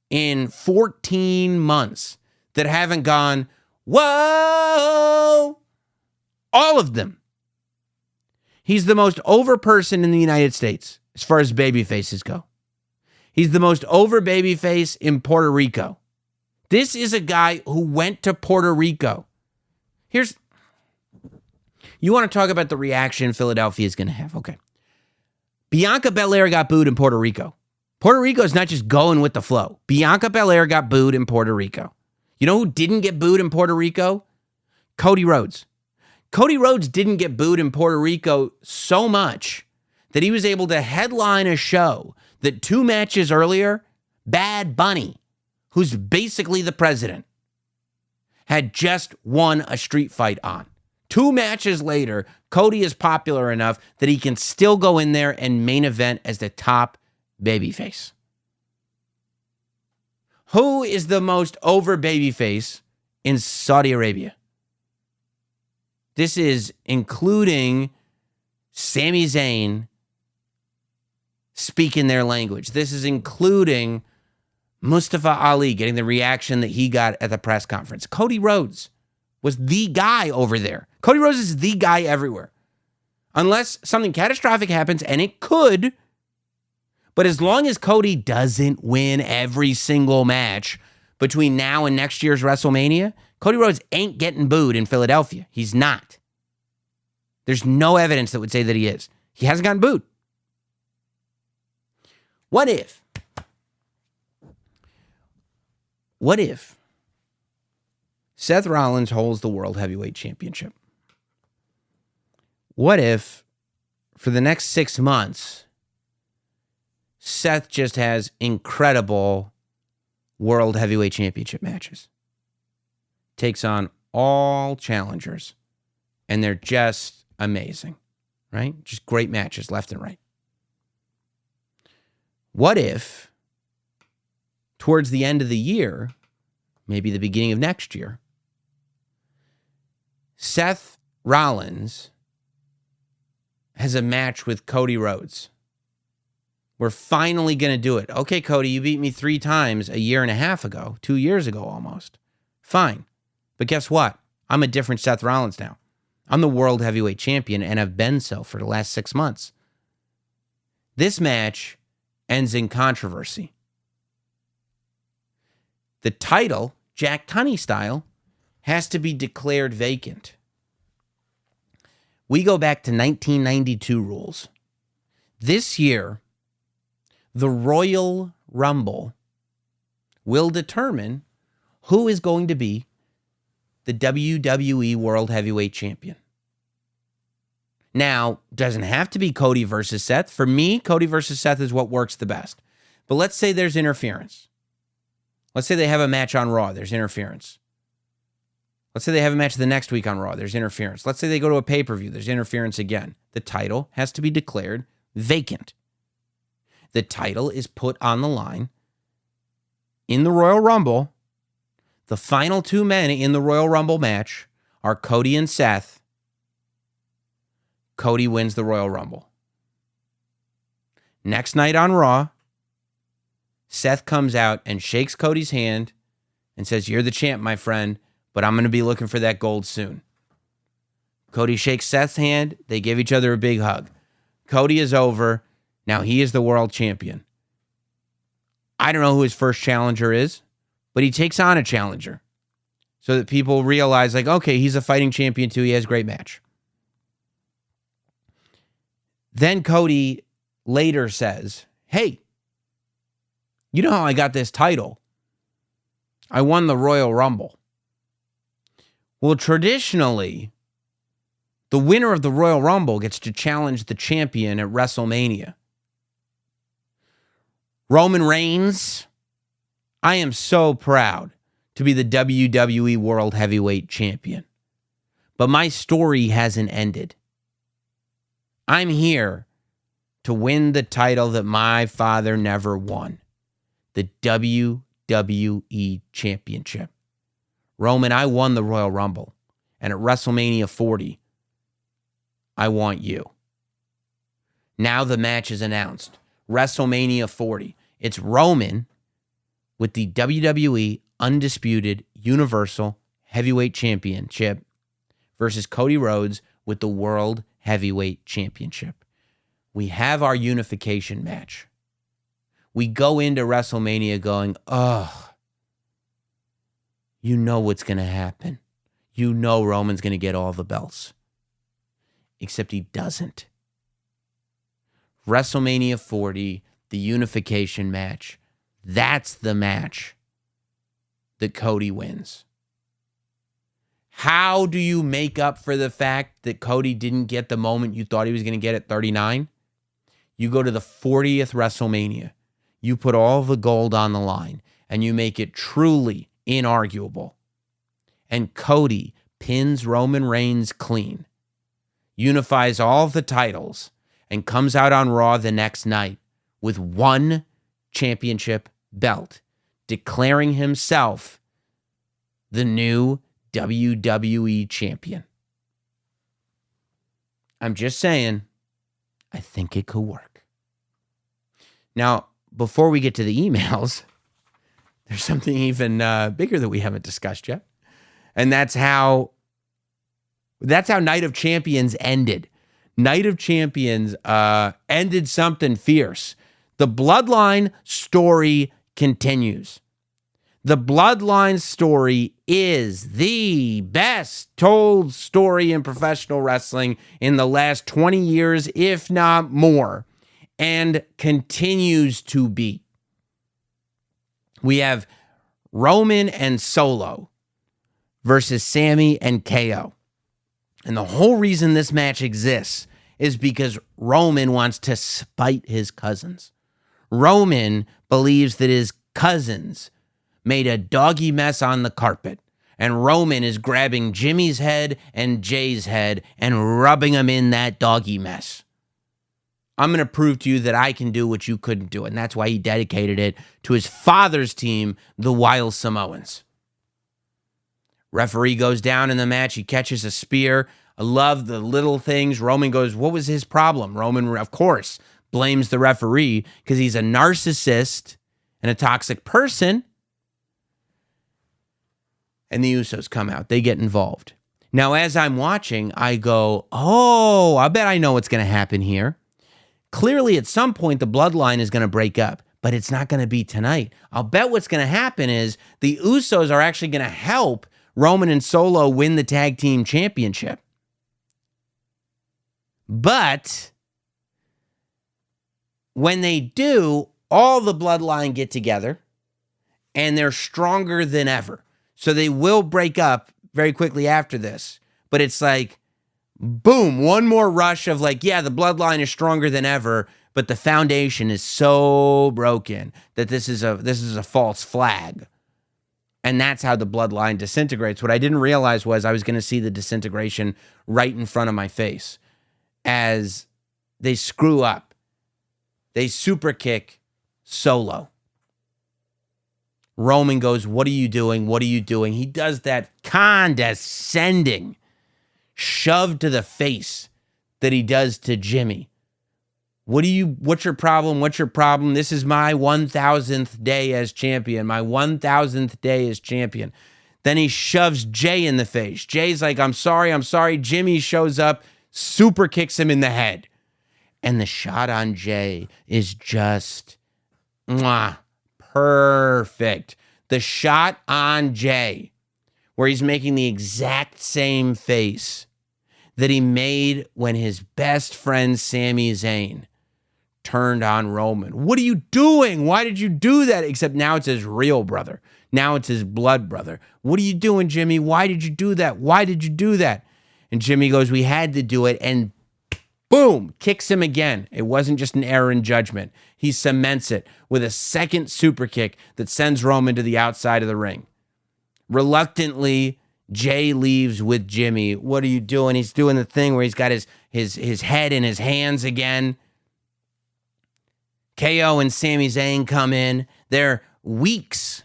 in 14 months that haven't gone, whoa! All of them. He's the most over person in the United States as far as baby faces go. He's the most over baby face in Puerto Rico. This is a guy who went to Puerto Rico. You want to talk about the reaction Philadelphia is going to have. Okay. Bianca Belair got booed in Puerto Rico. Puerto Rico is not just going with the flow. Bianca Belair got booed in Puerto Rico. You know who didn't get booed in Puerto Rico? Cody Rhodes. Cody Rhodes didn't get booed in Puerto Rico so much that he was able to headline a show that 2 matches earlier, Bad Bunny, who's basically the president, had just won a street fight on. 2 matches later, Cody is popular enough that he can still go in there and main event as the top babyface. Who is the most over babyface in Saudi Arabia? This is including Sami Zayn speaking their language. This is including Mustafa Ali getting the reaction that he got at the press conference. Cody Rhodes was the guy over there. Cody Rhodes is the guy everywhere. Unless something catastrophic happens, and it could, but as long as Cody doesn't win every single match between now and next year's WrestleMania, Cody Rhodes ain't getting booed in Philadelphia. He's not. There's no evidence that would say that he is. He hasn't gotten booed. What if Seth Rollins holds the World Heavyweight Championship? What if for the next 6 months, Seth just has incredible World Heavyweight Championship matches? Takes on all challengers, and they're just amazing, right? Just great matches left and right. What if towards the end of the year, maybe the beginning of next year, Seth Rollins has a match with Cody Rhodes? We're finally going to do it. Okay, Cody, you beat me 3 times a year and a half ago, 2 years ago almost. Fine. But guess what? I'm a different Seth Rollins now. I'm the World Heavyweight Champion, and I've been so for the last 6 months. This match ends in controversy. The title, Jack Tunney style, has to be declared vacant. We go back to 1992 rules. This year, the Royal Rumble will determine who is going to be the WWE World Heavyweight Champion. Now, doesn't have to be Cody versus Seth. For me, Cody versus Seth is what works the best. But let's say there's interference. Let's say they have a match on Raw. There's interference. Let's say they have a match the next week on Raw. There's interference. Let's say they go to a pay-per-view. There's interference again. The title has to be declared vacant. The title is put on the line in the Royal Rumble. The final 2 men in the Royal Rumble match are Cody and Seth. Cody wins the Royal Rumble. Next night on Raw, Seth comes out and shakes Cody's hand and says, "You're the champ, my friend, but I'm going to be looking for that gold soon." Cody shakes Seth's hand. They give each other a big hug. Cody is over. Now he is the world champion. I don't know who his first challenger is, but he takes on a challenger so that people realize, like, okay, he's a fighting champion too. He has a great match. Then Cody later says, "Hey, you know how I got this title? I won the Royal Rumble." Well, traditionally, the winner of the Royal Rumble gets to challenge the champion at WrestleMania. Roman Reigns, I am so proud to be the WWE World Heavyweight Champion. But my story hasn't ended. I'm here to win the title that my father never won, the WWE Championship. Roman, I won the Royal Rumble, and at WrestleMania 40, I want you. Now the match is announced. WrestleMania 40. It's Roman with the WWE Undisputed Universal Heavyweight Championship versus Cody Rhodes with the World Heavyweight Championship. We have our unification match. We go into WrestleMania going, oh, you know what's going to happen. You know Roman's going to get all the belts. Except he doesn't. WrestleMania 40, the unification match. That's the match that Cody wins. How do you make up for the fact that Cody didn't get the moment you thought he was going to get at 39? You go to the 40th WrestleMania. You put all the gold on the line, and you make it truly inarguable. And Cody pins Roman Reigns clean, unifies all of the titles, and comes out on Raw the next night with one championship belt, declaring himself the new WWE champion. I'm just saying, I think it could work. Now, before we get to the emails, there's something even bigger that we haven't discussed yet. And that's how Night of Champions ended. Night of Champions ended something fierce. The Bloodline story continues. The Bloodline story is the best told story in professional wrestling in the last 20 years, if not more, and continues to be. We have Roman and Solo versus Sami and KO. And the whole reason this match exists is because Roman wants to spite his cousins. Roman believes that his cousins made a doggy mess on the carpet, and Roman is grabbing Jimmy's head and Jay's head and rubbing them in that doggy mess. I'm going to prove to you that I can do what you couldn't do, and that's why he dedicated it to his father's team, the Wild Samoans. Referee goes down in the match. He catches a spear. I love the little things. Roman goes, what was his problem? Roman, of course, blames the referee because he's a narcissist and a toxic person. And the Usos come out. They get involved. Now, as I'm watching, I go, oh, I bet I know what's going to happen here. Clearly, at some point, the Bloodline is going to break up, but it's not going to be tonight. I'll bet what's going to happen is the Usos are actually going to help Roman and Solo win the tag team championship. But when they do, all the Bloodline get together and they're stronger than ever. So they will break up very quickly after this. But it's like, boom, one more rush of like, yeah, the Bloodline is stronger than ever, but the foundation is so broken that this is a false flag. And that's how the Bloodline disintegrates. What I didn't realize was I was going to see the disintegration right in front of my face as they screw up. They super kick Solo. Roman goes, what are you doing? What are you doing? He does that condescending shove to the face that he does to Jimmy. What's your problem? What's your problem? This is my 1,000th day as champion. My 1,000th day as champion. Then he shoves Jay in the face. Jay's like, I'm sorry. Jimmy shows up, super kicks him in the head. And the shot on Jay is just perfect. The shot on Jay, where he's making the exact same face that he made when his best friend Sami Zayn turned on Roman. What are you doing? Why did you do that? Except now it's his real brother. Now it's his blood brother. What are you doing, Jimmy? Why did you do that? Why did you do that? And Jimmy goes, we had to do it. And boom, kicks him again. It wasn't just an error in judgment. He cements it with a second super kick that sends Roman to the outside of the ring. Reluctantly, Jay leaves with Jimmy. What are you doing? He's doing the thing where he's got his head in his hands again. KO and Sami Zayn come in. Their weeks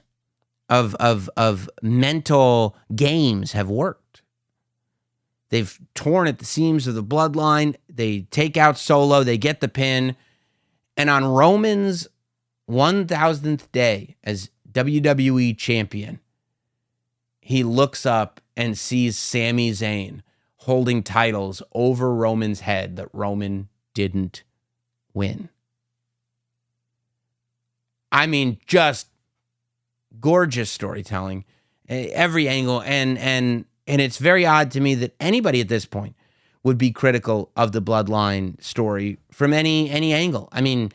of mental games have worked. They've torn at the seams of the Bloodline. They take out Solo. They get the pin. And on Roman's 1,000th day as WWE champion, he looks up and sees Sami Zayn holding titles over Roman's head that Roman didn't win. I mean, just gorgeous storytelling, every angle, and it's very odd to me that anybody at this point would be critical of the Bloodline story from any angle. I mean,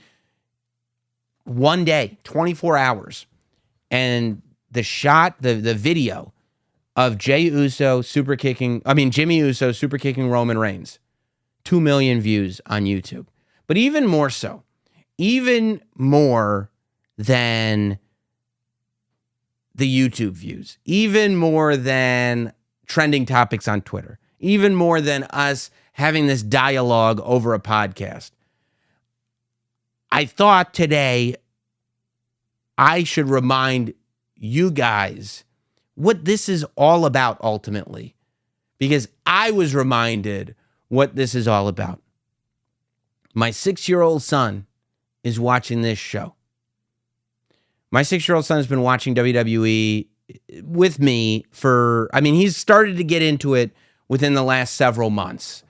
one day, 24 hours, and the shot, the video of Jimmy Uso super kicking Roman Reigns, 2 million views on YouTube. But even more so, even more than the YouTube views, even more than trending topics on Twitter, even more than us having this dialogue over a podcast, I thought today I should remind you guys what this is all about ultimately, because I was reminded what this is all about. My 6-year-old son is watching this show. My 6-year-old son has been watching WWE with me he's started to get into it within the last several months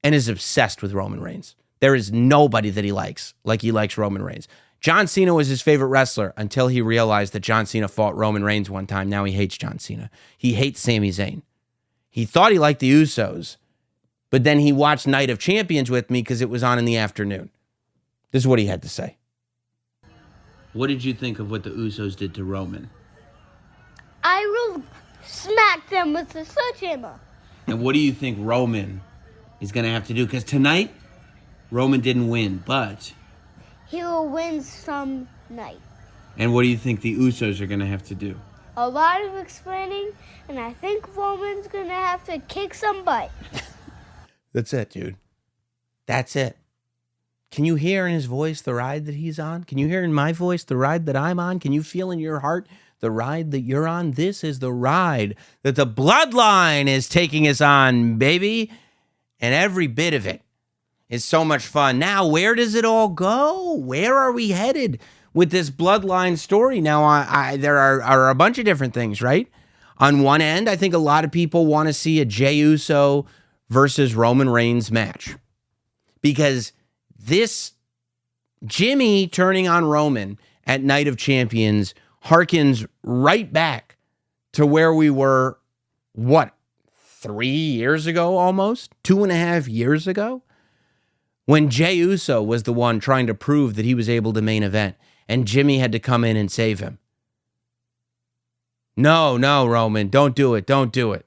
and is obsessed with Roman Reigns. There is nobody that he likes like he likes Roman Reigns. John Cena was his favorite wrestler until he realized that John Cena fought Roman Reigns one time. Now he hates John Cena. He hates Sami Zayn. He thought he liked the Usos, but then he watched Night of Champions with me because it was on in the afternoon. This is what he had to say. What did you think of what the Usos did to Roman? I will smack them with the sledgehammer. And what do you think Roman is going to have to do? Because tonight, Roman didn't win, but... he will win some night. And what do you think the Usos are going to have to do? A lot of explaining, and I think Roman's going to have to kick some butt. That's it, dude. That's it. Can you hear in his voice the ride that he's on? Can you hear in my voice the ride that I'm on? Can you feel in your heart the ride that you're on? This is the ride that the Bloodline is taking us on, baby. And every bit of it is so much fun. Now, where does it all go? Where are we headed with this Bloodline story? Now, there are a bunch of different things, right? On one end, I think a lot of people want to see a Jey Uso versus Roman Reigns match. Because this Jimmy turning on Roman at Night of Champions harkens right back to where we were, 3 years ago almost? 2.5 years ago? When Jey Uso was the one trying to prove that he was able to main event, and Jimmy had to come in and save him. No, Roman, don't do it.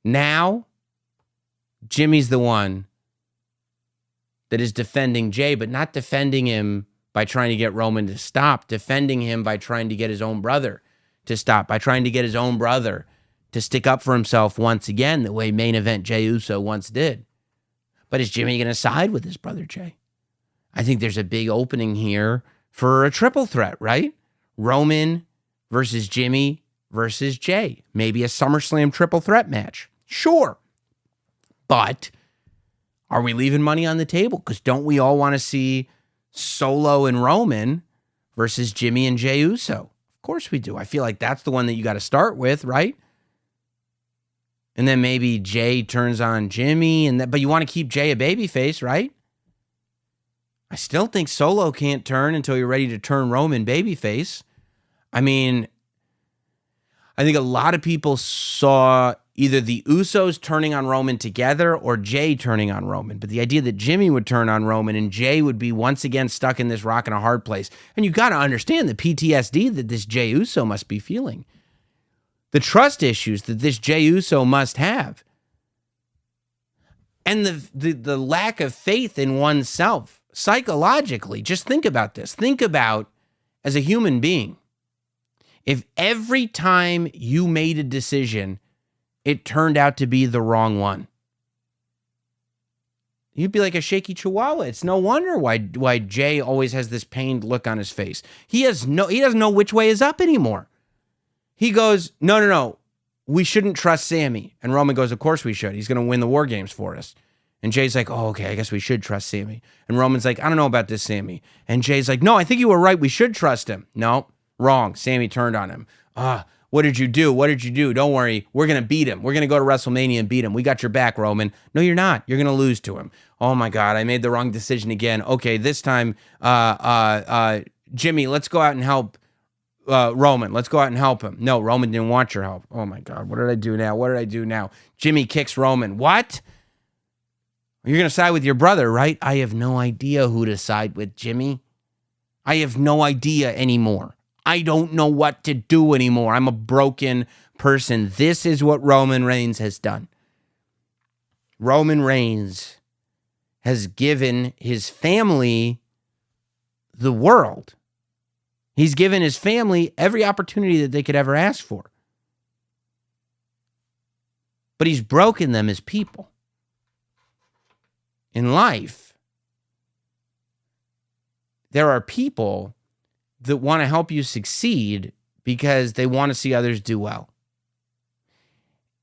Now, Jimmy's the one that is defending Jey, but not defending him by trying to get Roman to stop, defending him by trying to get his own brother to stop, by trying to get his own brother to stick up for himself once again, the way main event Jey Uso once did. But is Jimmy going to side with his brother Jey? I think there's a big opening here for a triple threat, right? Roman versus Jimmy versus Jey. Maybe a SummerSlam triple threat match. Sure. But are we leaving money on the table? Because don't we all want to see Solo and Roman versus Jimmy and Jey Uso? Of course we do. I feel like that's the one that you got to start with, right? And then maybe Jey turns on Jimmy, but you want to keep Jey a babyface, right? I still think Solo can't turn until you're ready to turn Roman babyface. I mean, I think a lot of people saw either the Usos turning on Roman together or Jey turning on Roman. But the idea that Jimmy would turn on Roman and Jey would be once again stuck in this rock and a hard place. And you got to understand the PTSD that this Jey Uso must be feeling. The trust issues that this Jey Uso must have. And the lack of faith in oneself psychologically. Just think about this. Think about, as a human being, if every time you made a decision, it turned out to be the wrong one, you'd be like a shaky chihuahua. It's no wonder why Jey always has this pained look on his face. He doesn't know which way is up anymore. He goes, no, we shouldn't trust Sami. And Roman goes, of course we should. He's going to win the War Games for us. And Jay's like, oh, okay, I guess we should trust Sami. And Roman's like, I don't know about this, Sami. And Jay's like, no, I think you were right. We should trust him. No, wrong. Sami turned on him. What did you do? Don't worry. We're going to beat him. We're going to go to WrestleMania and beat him. We got your back, Roman. No, you're not. You're going to lose to him. Oh, my God. I made the wrong decision again. Okay, this time, Jimmy, let's go out and help Roman. Let's go out and help him. No, Roman didn't want your help. Oh, my God. What did I do now? Jimmy kicks Roman. What? You're going to side with your brother, right? I have no idea who to side with, Jimmy. I have no idea anymore. I don't know what to do anymore. I'm a broken person. This is what Roman Reigns has done. Roman Reigns has given his family the world. He's given his family every opportunity that they could ever ask for. But he's broken them as people. In life, there are people that want to help you succeed because they want to see others do well.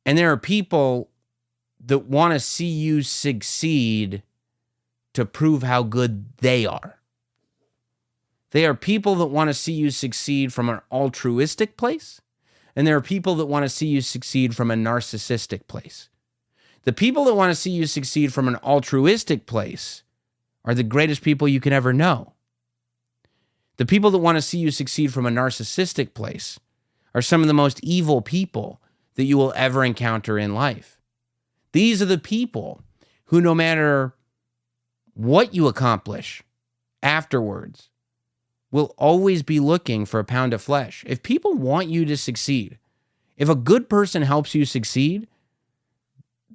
And there are people that want to see you succeed to prove how good they are. They are people that want to see you succeed from an altruistic place, and there are people that want to see you succeed from a narcissistic place. The people that want to see you succeed from an altruistic place are the greatest people you can ever know. The people that want to see you succeed from a narcissistic place are some of the most evil people that you will ever encounter in life. These are the people who, no matter what you accomplish afterwards, will always be looking for a pound of flesh. If people want you to succeed, if a good person helps you succeed,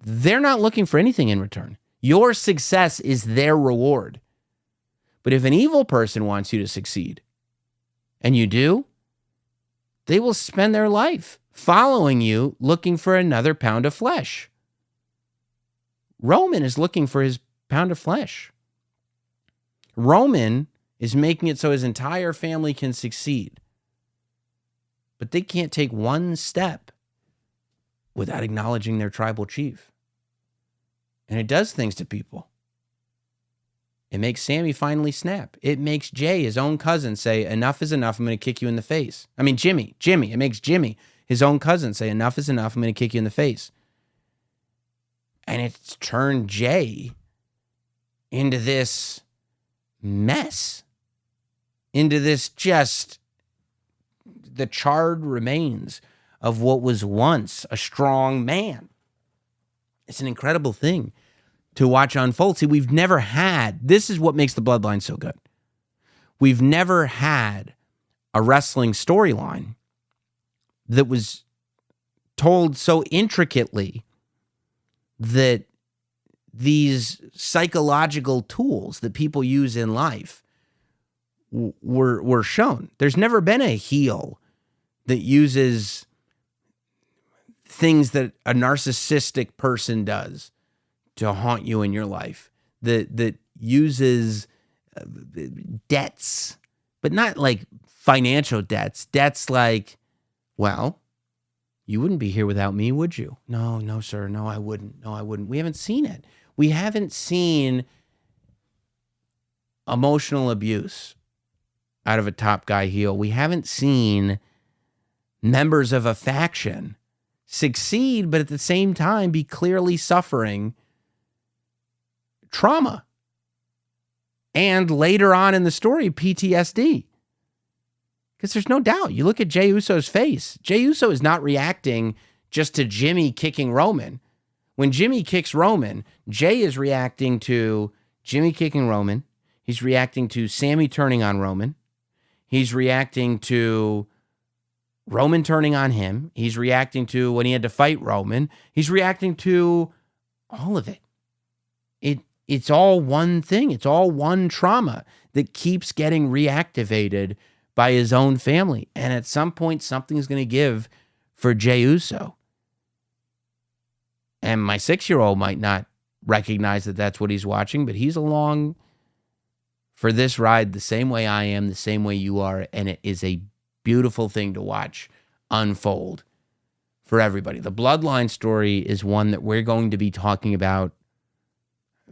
they're not looking for anything in return. Your success is their reward. But if an evil person wants you to succeed, and you do, they will spend their life following you, looking for another pound of flesh. Roman is looking for his pound of flesh. Roman is making it so his entire family can succeed. But they can't take one step without acknowledging their tribal chief. And it does things to people. It makes Sammy finally snap. It makes Jay, his own cousin, say, enough is enough, I'm going to kick you in the face. I mean, Jimmy. It makes Jimmy, his own cousin, say, enough is enough, I'm going to kick you in the face. And it's turned Jay into this mess. Into this just the charred remains of what was once a strong man. It's an incredible thing to watch unfold. See, we've never had, this is what makes the Bloodline so good. We've never had a wrestling storyline that was told so intricately that these psychological tools that people use in life were shown. There's never been a heel that uses things that a narcissistic person does to haunt you in your life, that uses debts, but not like financial debts. Debts like, well, you wouldn't be here without me, would you? No, sir. No, I wouldn't. We haven't seen it. We haven't seen emotional abuse out of a top guy heel. We haven't seen members of a faction succeed, but at the same time be clearly suffering trauma. And later on in the story, PTSD. Because there's no doubt. You look at Jey Uso's face. Jey Uso is not reacting just to Jimmy kicking Roman. When Jimmy kicks Roman, Jey is reacting to Jimmy kicking Roman. He's reacting to Sammy turning on Roman. He's reacting to Roman turning on him. He's reacting to when he had to fight Roman. He's reacting to all of it. It's all one thing. It's all one trauma that keeps getting reactivated by his own family. And at some point, something's going to give for Jey Uso. And my 6-year-old might not recognize that that's what he's watching, but he's along for this ride the same way I am, the same way you are. And it is a beautiful thing to watch unfold for everybody. The Bloodline story is one that we're going to be talking about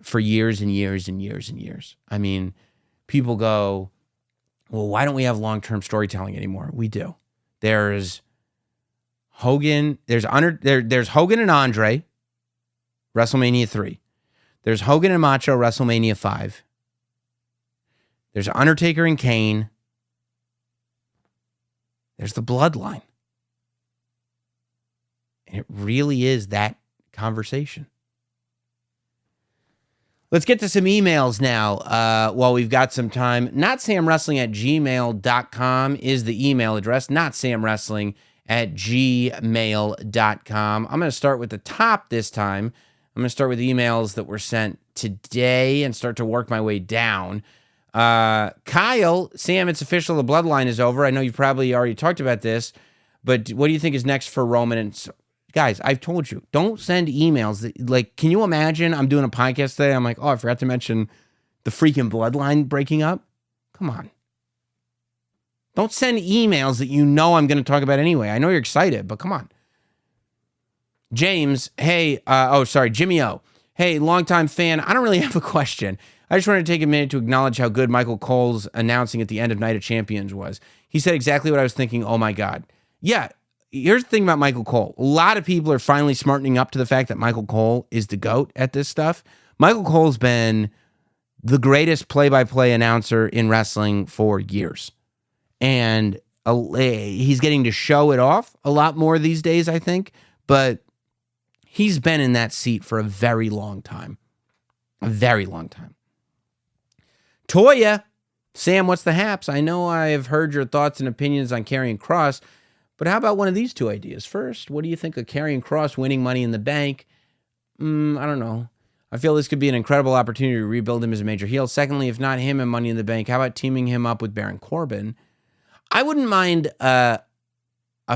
for years and years and years and years. I mean, people go, well, why don't we have long-term storytelling anymore? We do. There's Hogan, there's Hogan and Andre, WrestleMania 3. There's Hogan and Macho, WrestleMania 5. There's Undertaker and Kane. There's the Bloodline. And it really is that conversation. Let's get to some emails now while we've got some time. NotSamWrestling@gmail.com is the email address. NotSamWrestling@gmail.com. I'm going to start with the top this time. I'm going to start with emails that were sent today and start to work my way down. Kyle, Sam, it's official. The Bloodline is over. I know you've probably already talked about this, but what do you think is next for Roman? And guys, I've told you, don't send emails. Like, can you imagine I'm doing a podcast today? I'm like, oh, I forgot to mention the freaking Bloodline breaking up. Come on. Don't send emails that you know I'm going to talk about anyway. I know you're excited, but come on. James, hey, Jimmy O. Hey, longtime fan. I don't really have a question. I just wanted to take a minute to acknowledge how good Michael Cole's announcing at the end of Night of Champions was. He said exactly what I was thinking. Oh, my God. Yeah, here's the thing about Michael Cole. A lot of people are finally smartening up to the fact that Michael Cole is the GOAT at this stuff. Michael Cole's been the greatest play-by-play announcer in wrestling for years. And he's getting to show it off a lot more these days, I think. But he's been in that seat for a very long time. A very long time. Toya, Sam, what's the haps? I know I have heard your thoughts and opinions on Karrion Kross, but how about one of these two ideas? First, what do you think of Karrion Kross winning Money in the Bank? I don't know. I feel this could be an incredible opportunity to rebuild him as a major heel. Secondly, if not him and Money in the Bank, how about teaming him up with Baron Corbin? I wouldn't mind a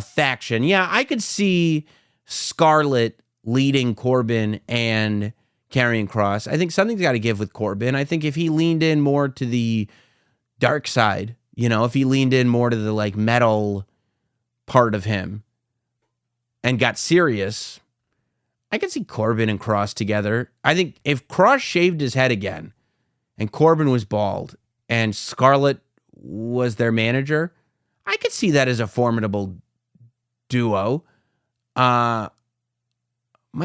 faction. Yeah, I could see Scarlett leading Corbin and Karrion Kross. I think something's got to give with Corbin. I think if he leaned in more to the dark side, if he leaned in more to the like metal part of him and got serious, I could see Corbin and Kross together. I think if Kross shaved his head again and Corbin was bald and Scarlett was their manager, I could see that as a formidable duo. Might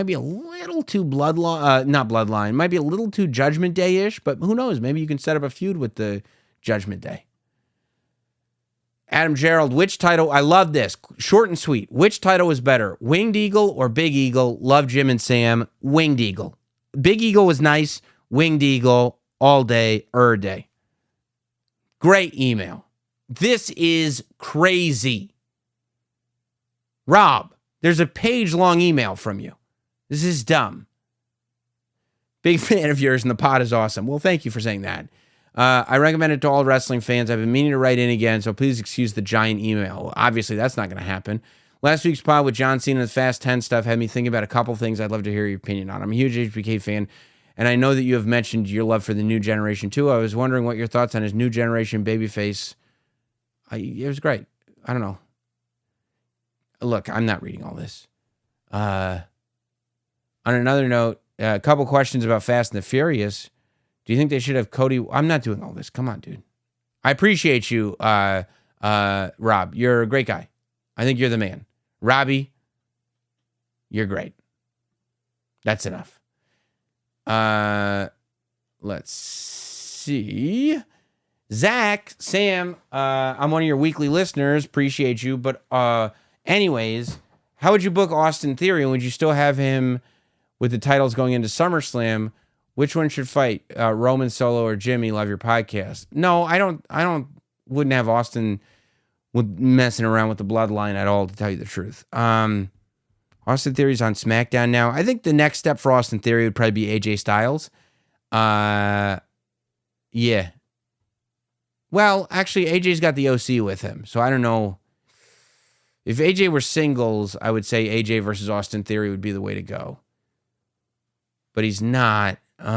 be a little too not Bloodline. Might be a little too Judgment Day-ish, but who knows? Maybe you can set up a feud with the Judgment Day. Adam Gerald, which title? I love this. Short and sweet. Which title is better? Winged Eagle or Big Eagle? Love Jim and Sam. Winged Eagle. Big Eagle was nice. Winged Eagle all day, day. Great email. This is crazy. Rob, there's a page-long email from you. This is dumb. Big fan of yours, and the pod is awesome. Well, thank you for saying that. I recommend it to all wrestling fans. I've been meaning to write in again, so please excuse the giant email. Obviously, that's not going to happen. Last week's pod with John Cena and the Fast 10 stuff had me thinking about a couple things I'd love to hear your opinion on. I'm a huge HBK fan, and I know that you have mentioned your love for the new generation, too. I was wondering what your thoughts on his new generation babyface. It was great. I don't know. Look, I'm not reading all this. On another note, a couple questions about Fast and the Furious. Do you think they should have Cody? I'm not doing all this. Come on, dude. I appreciate you, Rob. You're a great guy. I think you're the man. Robbie, you're great. That's enough. Let's see. Zach, Sam, I'm one of your weekly listeners. Appreciate you. But anyways, how would you book Austin Theory? And would you still have him with the titles going into SummerSlam? Which one should fight, Roman Solo or Jimmy? Love your podcast. No, I wouldn't have Austin messing around with the Bloodline at all, to tell you the truth. Austin Theory's on SmackDown now. I think the next step for Austin Theory would probably be AJ Styles. Yeah. Well, actually, AJ's got the OC with him, so I don't know. If AJ were singles, I would say AJ versus Austin Theory would be the way to go. But he's not. I'm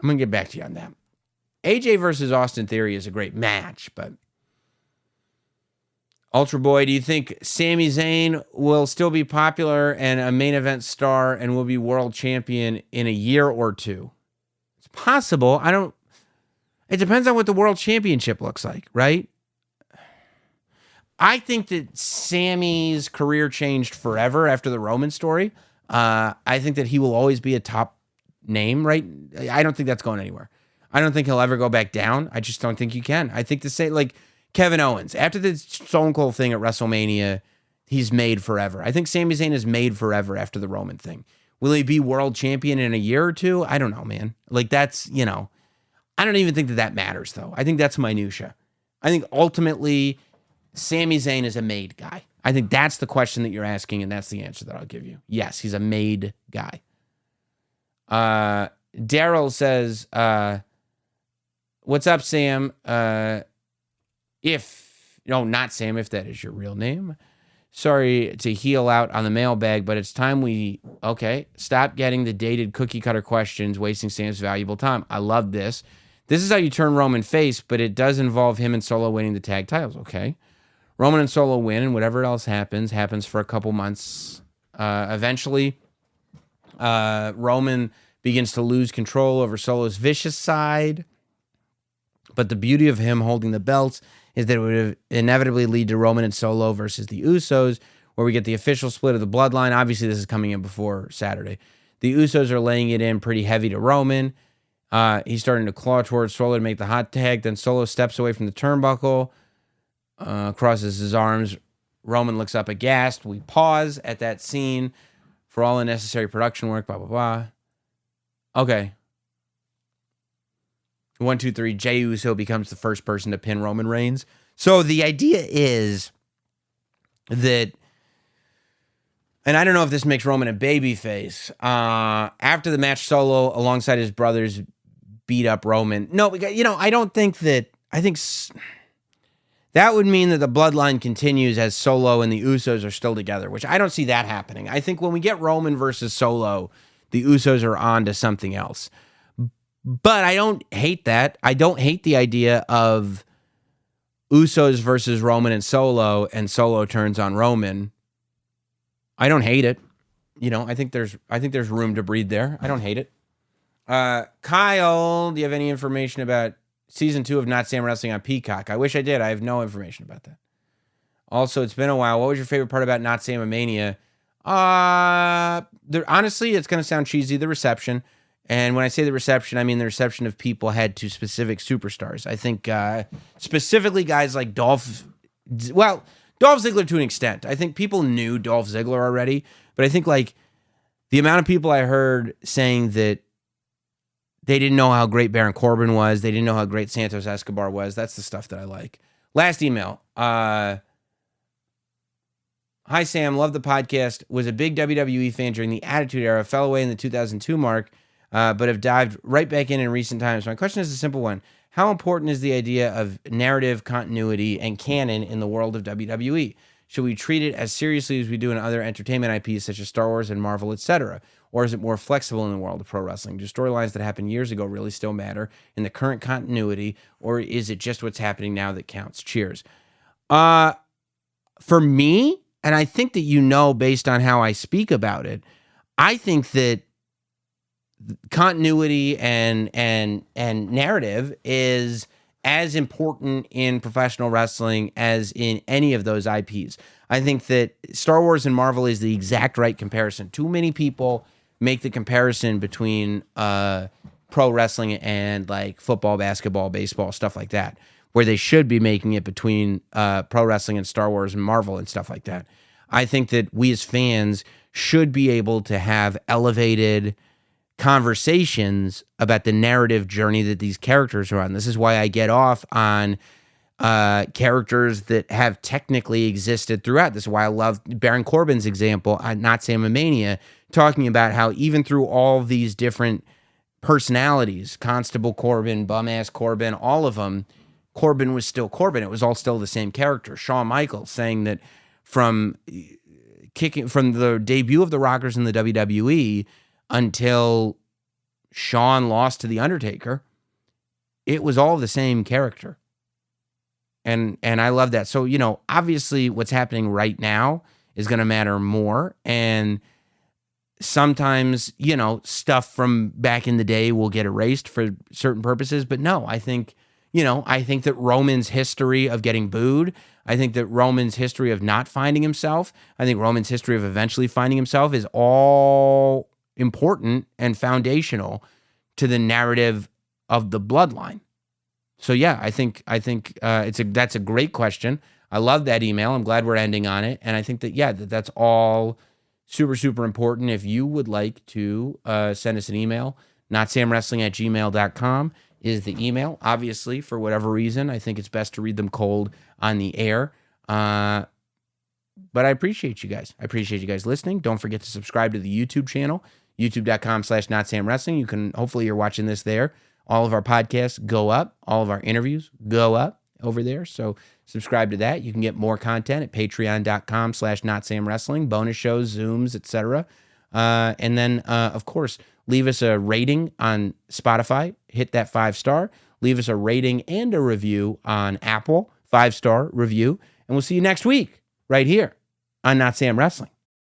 going to get back to you on that. AJ versus Austin Theory is a great match, but Ultra Boy, do you think Sami Zayn will still be popular and a main event star and will be world champion in a year or two? It's possible. It depends on what the world championship looks like, right? I think that Sammy's career changed forever after the Roman story. I think that he will always be a top name, right? I don't think that's going anywhere. I don't think he'll ever go back down. I just don't think you can. I think like Kevin Owens, after the Stone Cold thing at WrestleMania, he's made forever. I think Sami Zayn is made forever after the Roman thing. Will he be world champion in a year or two? I don't know, man. Like that's, I don't even think that matters though. I think that's minutia. I think ultimately Sami Zayn is a made guy. I think that's the question that you're asking, and that's the answer that I'll give you. Yes, he's a made guy. Daryl says, what's up, Sam? Not Sam, if that is your real name. Sorry to heel out on the mailbag, but it's time we stop getting the dated cookie cutter questions, wasting Sam's valuable time. I love this. This is how you turn Roman face, but it does involve him and Solo winning the tag titles. Okay. Roman and Solo win, and whatever else happens for a couple months. Eventually, Roman begins to lose control over Solo's vicious side. But the beauty of him holding the belts is that it would inevitably lead to Roman and Solo versus the Usos, where we get the official split of the Bloodline. Obviously, this is coming in before Saturday. The Usos are laying it in pretty heavy to Roman. He's starting to claw towards Solo to make the hot tag. Then Solo steps away from the turnbuckle, crosses his arms. Roman looks up aghast. We pause at that scene for all unnecessary production work, blah, blah, blah. Okay. 1, 2, 3. Jey Uso becomes the first person to pin Roman Reigns. So the idea is that, and I don't know if this makes Roman a babyface. After the match, Solo, alongside his brothers, beat up Roman. No, I don't think that. I think that would mean that the Bloodline continues as Solo and the Usos are still together, which I don't see that happening. I think when we get Roman versus Solo, the Usos are on to something else. But I don't hate that. I don't hate the idea of Usos versus Roman and Solo turns on Roman. I don't hate it. I think there's room to breathe there. I don't hate it. Kyle, do you have any information about season 2 of Notsam Wrestling on Peacock? I wish I did. I have no information about that. Also, it's been a while. What was your favorite part about Notsam Mania? Honestly, it's going to sound cheesy, the reception. And when I say the reception, I mean the reception of people had to specific superstars. I think specifically guys like Dolph Ziggler to an extent. I think people knew Dolph Ziggler already, but I think like the amount of people I heard saying that they didn't know how great Baron Corbin was, they didn't know how great Santos Escobar was, that's the stuff that I like. Last email. Hi, Sam. Love the podcast. Was a big WWE fan during the Attitude Era. Fell away in the 2002 mark. But have dived right back in recent times. My question is a simple one. How important is the idea of narrative continuity and canon in the world of WWE? Should we treat it as seriously as we do in other entertainment IPs such as Star Wars and Marvel, etc.? Or is it more flexible in the world of pro wrestling? Do storylines that happened years ago really still matter in the current continuity, or is it just what's happening now that counts? Cheers. For me, and I think that based on how I speak about it, I think that continuity and narrative is as important in professional wrestling as in any of those IPs. I think that Star Wars and Marvel is the exact right comparison. Too many people make the comparison between pro wrestling and like football, basketball, baseball, stuff like that, where they should be making it between pro wrestling and Star Wars and Marvel and stuff like that. I think that we as fans should be able to have elevated conversations about the narrative journey that these characters are on. This is why I get off on characters that have technically existed throughout. This is why I love Baron Corbin's example on Notsam Mania, talking about how even through all these different personalities, Constable Corbin, Bum-Ass Corbin, all of them, Corbin was still Corbin. It was all still the same character. Shawn Michaels saying that from the debut of the Rockers in the WWE until Shawn lost to The Undertaker, it was all the same character. And I love that. So, obviously what's happening right now is going to matter more. And sometimes, stuff from back in the day will get erased for certain purposes. But no, I think that Roman's history of getting booed, I think that Roman's history of not finding himself, I think Roman's history of eventually finding himself is all important and foundational to the narrative of the Bloodline. So yeah, I think that's a great question. I love that email. I'm glad we're ending on it, and I think that that's all super, super important. If you would like to send us an email, notsamwrestling@gmail.com is the email. Obviously, for whatever reason, I think it's best to read them cold on the air. But I appreciate you guys. I appreciate you guys listening. Don't forget to subscribe to the YouTube channel, youtube.com/NotSamWrestling. You can, hopefully you're watching this there. All of our podcasts go up. All of our interviews go up over there. So subscribe to that. You can get more content at patreon.com/NotSamWrestling, bonus shows, Zooms, etc. And then, of course, leave us a rating on Spotify. Hit that 5-star. Leave us a rating and a review on Apple, 5-star review. And we'll see you next week right here on Not Sam Wrestling.